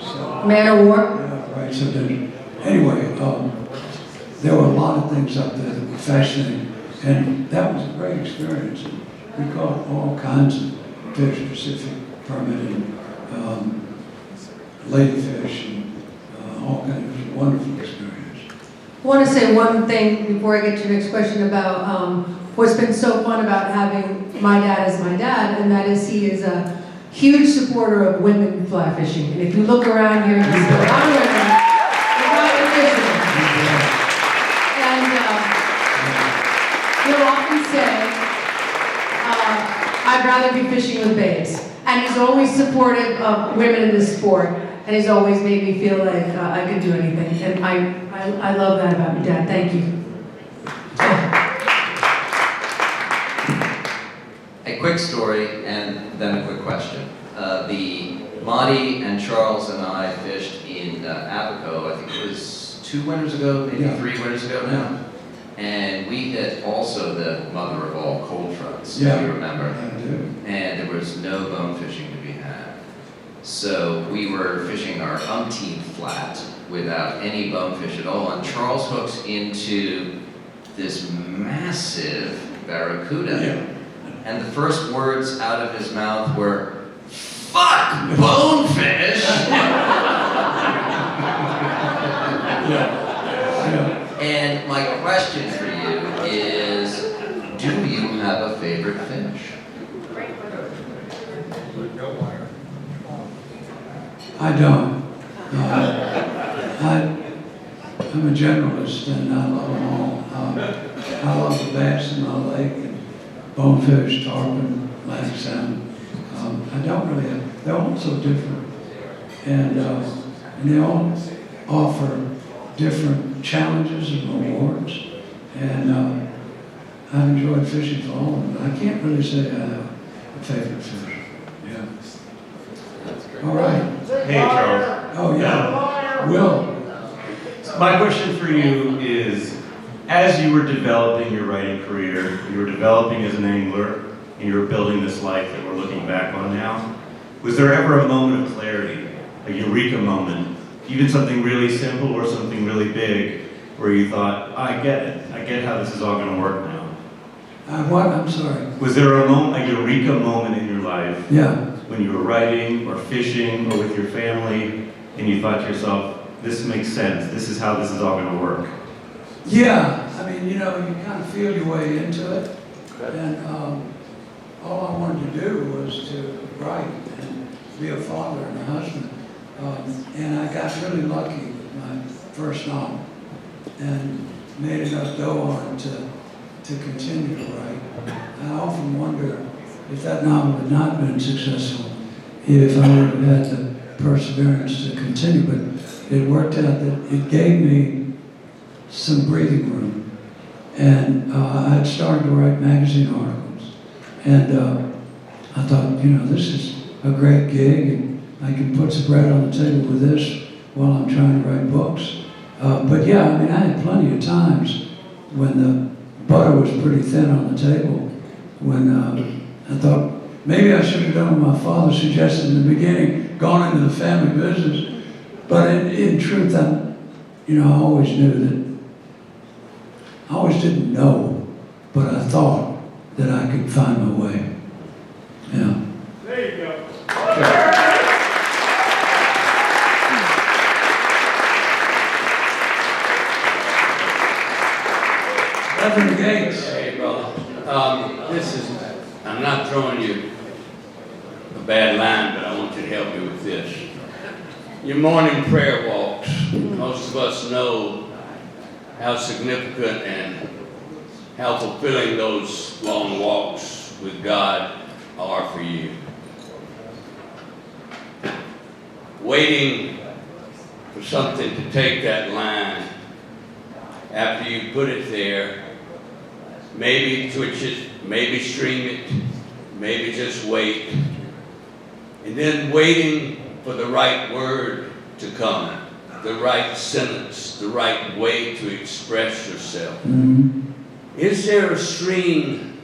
So, Man of War. yeah, right. So then, anyway, there were a lot of things up there that were fascinating, and that was a great experience. We caught all kinds of fish, Pacific permitted, ladyfish, and all kinds. It was a wonderful experience. I want to say one thing before I get to your next question about what's been so fun about having my dad as my dad, and that is he is a huge supporter of women fly fishing. And if you look around here, you see a lot of women fishing. And he'll often say, I'd rather be fishing with babes. And he's always supportive of women in this sport. And he's always made me feel like I could do anything. And I love that about you, Dad. Thank you. A quick story and then a quick question. The Monty and Charles and I fished in Apico, I think it was 2 winters ago, maybe 3 winters ago now. And we hit also the mother of all cold fronts, if you remember. I do. And there was no bone fishing to be had. So we were fishing our umpteenth flat without any bonefish at all, and Charles hooks into this massive barracuda. Yeah. And the first words out of his mouth were, "Fuck bonefish!" And my question for you is, do you have a favorite fish? I don't. I'm a generalist, and I love them all. I love the bass in my lake, and bonefish, tarpon, Atlantic salmon. I don't really have, they're all so different. And they all offer different challenges and rewards. And I've enjoyed fishing for all of them. I can't really say I have a favorite fish. Yeah. All right. Hey, Charles. Oh, yeah. Will. My question for you is, as you were developing your writing career, you were developing as an angler, and you were building this life that we're looking back on now, was there ever a moment of clarity, a eureka moment, even something really simple or something really big, where you thought, I get it. I get how this is all going to work now? What? I'm sorry. Was there a eureka moment in your life Yeah. when you were writing or fishing or with your family, and you thought to yourself, this makes sense, this is how this is all going to work? Yeah, I mean, you know, you kind of feel your way into it, and all I wanted to do was to write and be a father and a husband, and I got really lucky with my first novel, and made enough dough on it to continue to write. I often wonder if that novel had not been successful, if I would have had the perseverance to continue, but it worked out that it gave me some breathing room. And I had started to write magazine articles. And I thought, this is a great gig, and I can put some bread on the table with this while I'm trying to write books. But yeah, I had plenty of times when the butter was pretty thin on the table, when I thought maybe I should have done what my father suggested in the beginning, gone into the family business. But in truth, I always knew that, I always didn't know, but I thought that I could find my way. Yeah. There you go. Gardner Grant Jr. Hey, brother. I'm not throwing you a bad line, but I want you to help me with this. Your morning prayer walks, most of us know how significant and how fulfilling those long walks with God are for you. Waiting for something to take that line after you put it there, maybe twitch it, maybe stream it, maybe just wait, and then waiting for the right word to come, the right sentence, the right way to express yourself. Mm-hmm. Is there a stream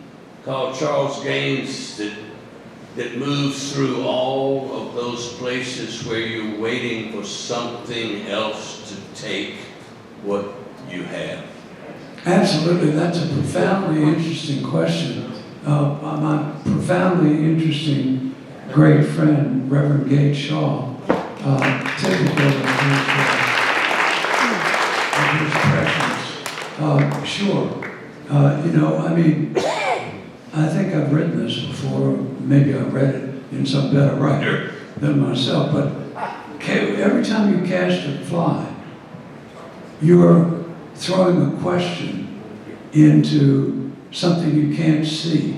called Charles Gaines that moves through all of those places where you're waiting for something else to take what you have? Absolutely, that's a profoundly interesting question. My profoundly interesting great friend, Reverend Gage Shaw, typical of his presence. Sure. I think I've written this before, maybe I read it in some better writer than myself, but every time you cast a fly, you're throwing a question into something you can't see.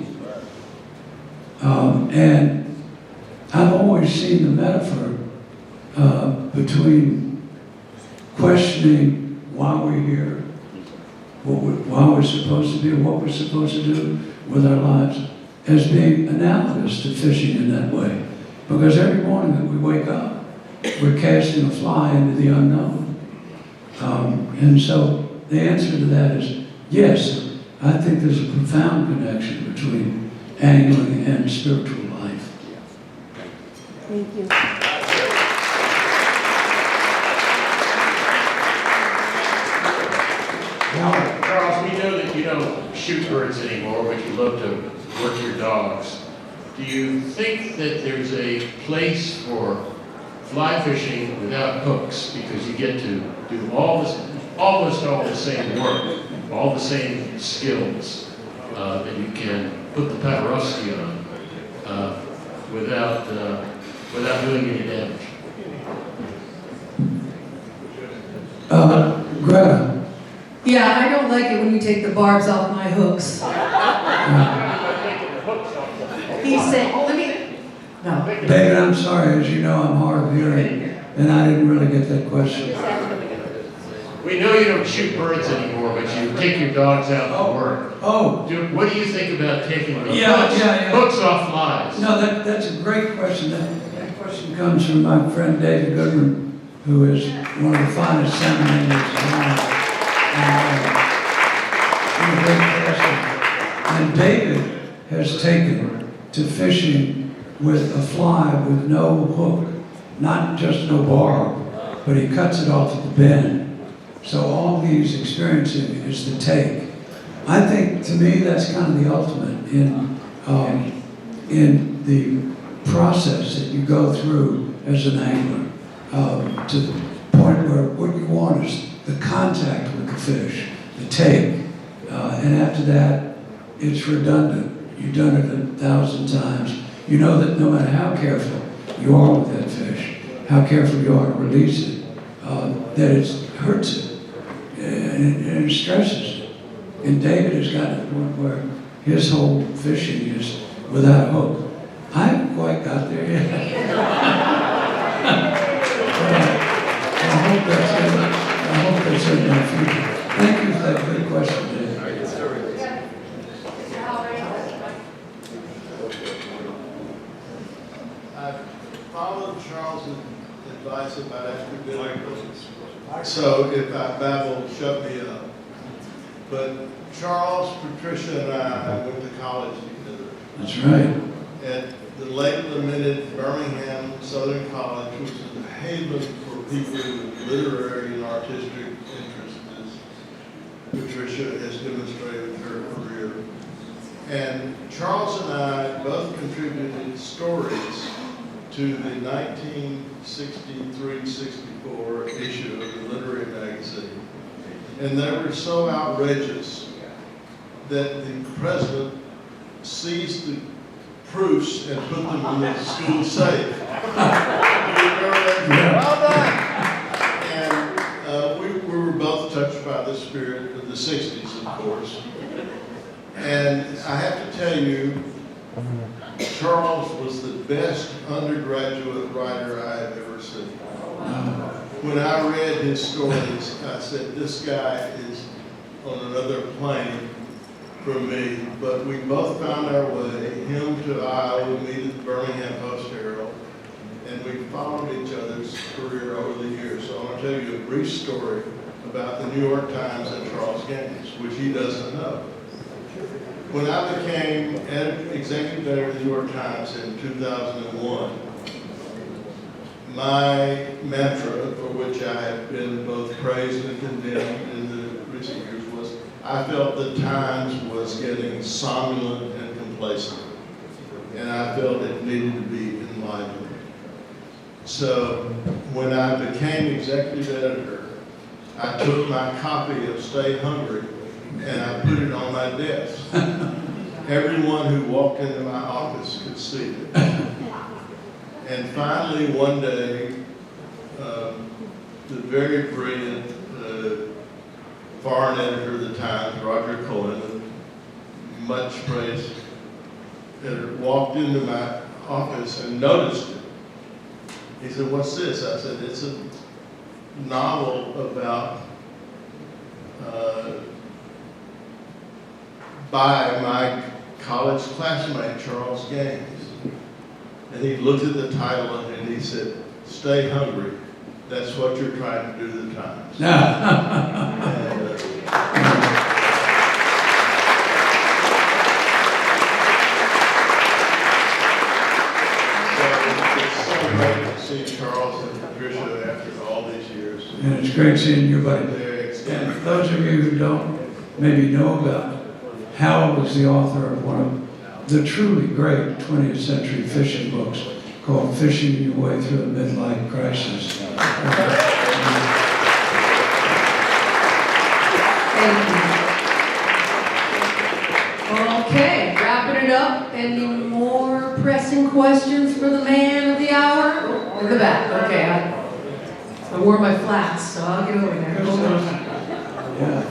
And I've always seen the metaphor between questioning why we're here, why we're supposed to be, what we're supposed to do with our lives, as being analogous to fishing in that way. Because every morning that we wake up, we're casting a fly into the unknown. And so the answer to that is yes, I think there's a profound connection between angling and spiritual life. Thank you. Now, Charles, we know that you don't shoot birds anymore, but you love to work your dogs. Do you think that there's a place for fly fishing without hooks, because you get to do almost all the same work, all the same skills that you can put the Paderewski on without doing any damage? Greta. Yeah, I don't like it when you take the barbs off my hooks. He's saying, no. David, I'm sorry, as you know, I'm hard of hearing, and I didn't really get that question. We know you don't shoot birds anymore, but you take your dogs out to work. Oh. What do you think about taking the Yeah. hooks off flies? No, that's a great question. That question comes from my friend David Goodman, who is one of the finest salmon anglers and David has taken to fishing with a fly with no hook, not just no barb, but he cuts it off at the bend. So all he's experiencing is the take. I think, to me, that's kind of the ultimate in the process that you go through as an angler, to the point where what you want is the contact with the fish, the take, and after that, it's redundant. You've done it 1,000 times. You know that no matter how careful you are with that fish, how careful you are to release it, that it hurts it and it stresses it. And David has gotten to the point where his whole fishing is without a hook. I haven't quite got there yet. I hope that's It's in the future. Thank you for that good question, Dave. I followed Charles's advice about extra biblical. So if I babble, shut me up. But Charles, Patricia, and I went to college together That's right. at the late lamented Birmingham Southern College, which is a haven for people with literary and artistic interests, as Patricia has demonstrated in her career. And Charles and I both contributed stories to the 1963-64 issue of the Literary Magazine. And they were so outrageous that the president seized the proofs and put them in the school safe. And we were both touched by the spirit of the 60s, of course. And I have to tell you, Charles was the best undergraduate writer I had ever seen. When I read his stories, I said, this guy is on another plane from me. But we both found our way, him to Iowa, me to the Birmingham Post-Herald, and we followed each other's career over the years. So I want to tell you a brief story about the New York Times and Charles Gaines, which he doesn't know. When I became executive editor of the New York Times in 2001, my mantra, for which I have been both praised and condemned in the recent years, was I felt the Times was getting somnolent and complacent, and I felt it needed to be enlivened. So when I became executive editor, I took my copy of Stay Hungry and I put it on my desk. Everyone who walked into my office could see it. And finally, one day, the very brilliant foreign editor of the Times, Roger Cohen, a much praised editor, walked into my office and noticed it. He said, "What's this?" I said, "It's a novel about by my college classmate, Charles Gaines." And he looked at the title and he said, "Stay hungry. That's what you're trying to do to the Times." So it's so great to see Charles and Patricia after all these years. And it's great seeing you, buddy. They're And extended. for those of you who don't maybe know about it, Hal was the author of one of the truly great 20th century fishing books called Fishing Your Way Through the Midlife Crisis. Thank you. Okay, wrapping it up. Any more pressing questions for the man of the hour? In the back, okay. I wore my flats, so I'll get over there. Hold on. Yeah.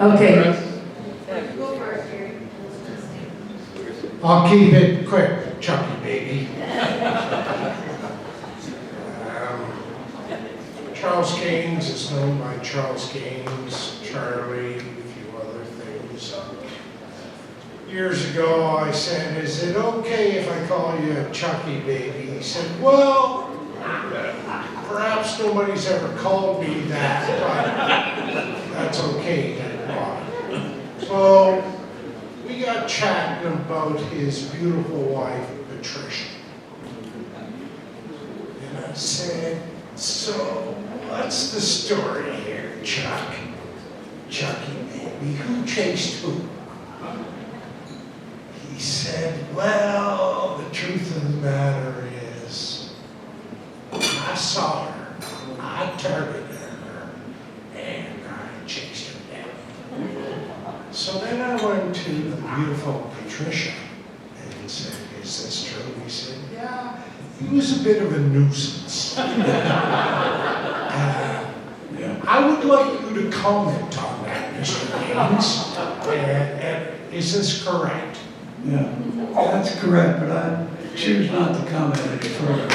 Okay. I'll keep it quick, Chucky baby. Charles Gaines is known by Charles Gaines, Charlie, a few other things. Years ago I said, "Is it okay if I call you Chucky baby?" He said, "Well, perhaps nobody's ever called me that, but that's okay." So we got chatting about his beautiful wife, Patricia. And I said, "So what's the story here, Chuck? Chucky baby, who chased who?" He said, "Well, the truth of the matter is, I saw her, I targeted her, and I chased her down." So then I went to the beautiful Patricia and said, "Is this true?" He said, "Yeah, he was a bit of a nuisance." I would like you to comment on that, Mr. Gaines. Is this correct? Yeah, that's correct, but choose not to comment any further.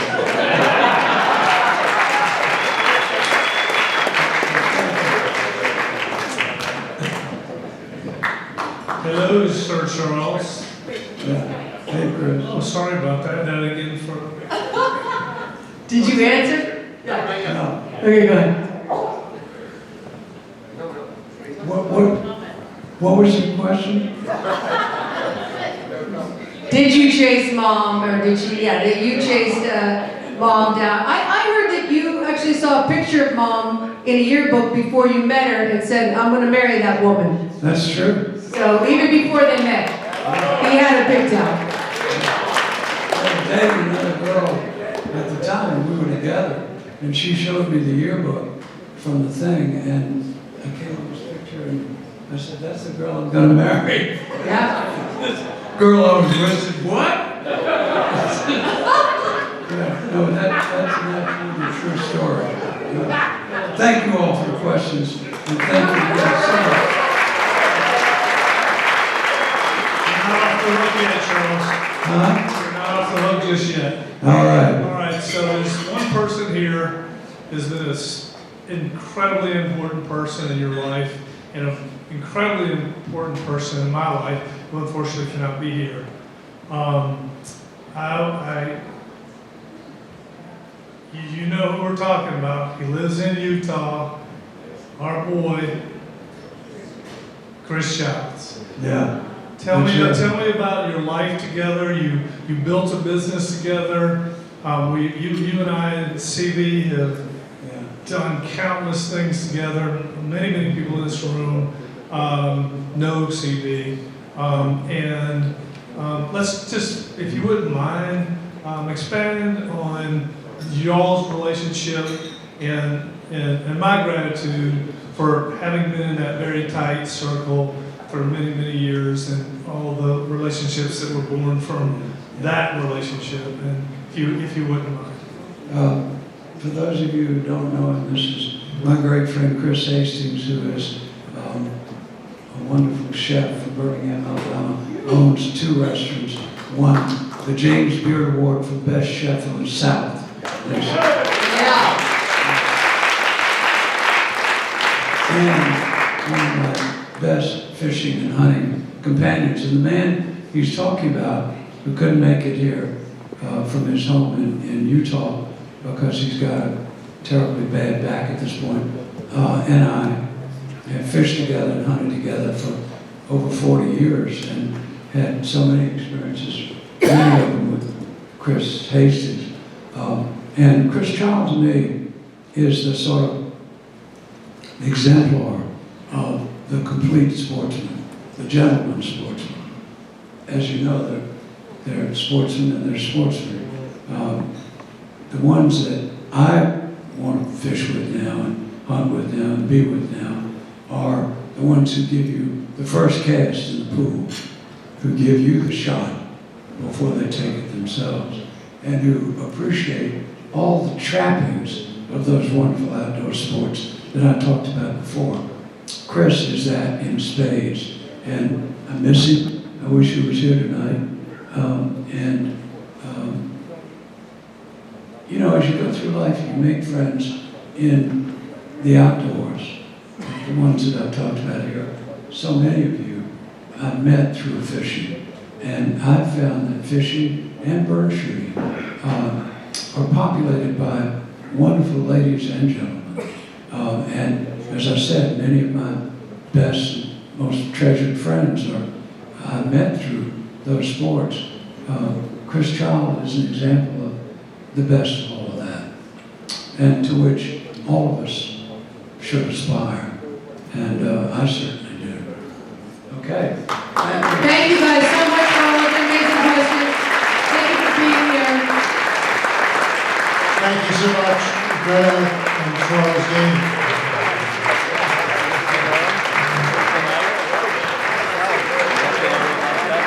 Hello, Sir Charles. Yeah. Hey, Chris. Oh, sorry about that. That again for. Did you answer? No. Okay, go ahead. What was the question? Did you chase mom, or did she, that you chased mom down? I heard that you actually saw a picture of mom in a yearbook before you met her and said, I'm gonna marry that woman. That's true. So even before they met, he had her picked out. David, another girl, at the time we were together, and she showed me the yearbook from the thing, and I came up with this picture, and I said, that's the girl I'm gonna marry. Yeah. Girl I was with said, what? Yeah, no, that's an absolutely true story. Yeah. Thank you all for the questions, and thank you guys so much. You're not off the hook yet, Charles. Huh? You're not off the hook just yet. All right. All right, so there's one person here has been an incredibly important person in your life and an incredibly important person in my life who unfortunately cannot be here. You know who we're talking about. He lives in Utah. Our boy, Chris Childs. Yeah. Tell me That's it. about your life together. You built a business together. You and I at CV have done countless things together. Many people in this room know CV. Let's just, if you wouldn't mind, expand on y'all's relationship and my gratitude for having been in that very tight circle for many years, and all the relationships that were born from that relationship. And if you wouldn't mind. For those of you who don't know him, this is my great friend Chris Hastings, who is a wonderful chef from Birmingham, Alabama, owns 2 restaurants. One, the James Beard Award for Best Chef in the South. And one of my best fishing and hunting companions. And the man he's talking about, who couldn't make it here from his home in Utah because he's got a terribly bad back at this point, and I have fished together and hunted together for over 40 years and had so many experiences, many of them with Chris Hastings. And Chris Child to me is the sort of exemplar of the complete sportsman, the gentleman sportsman. As you know, they're sportsmen and they're sportsmen. The ones that I want to fish with now and hunt with now and be with now are the ones who give you the first cast in the pool, who give you the shot before they take it themselves, and who appreciate all the trappings of those wonderful outdoor sports that I talked about before. Chris is that in spades, and I miss him. I wish he was here tonight. You know, as you go through life, you make friends in the outdoors, the ones that I've talked about here. So many of you I've met through fishing, and I've found that fishing and bird shooting are populated by wonderful ladies and gentlemen. And as I said, many of my best and most treasured friends I've met through those sports. Chris Child is an example of the best of all of that, and to which all of us should aspire, and I certainly do. Okay. Thank you guys so much for all the amazing questions. Thank you for being here. Thank you so much, Greta and Charles Gaines.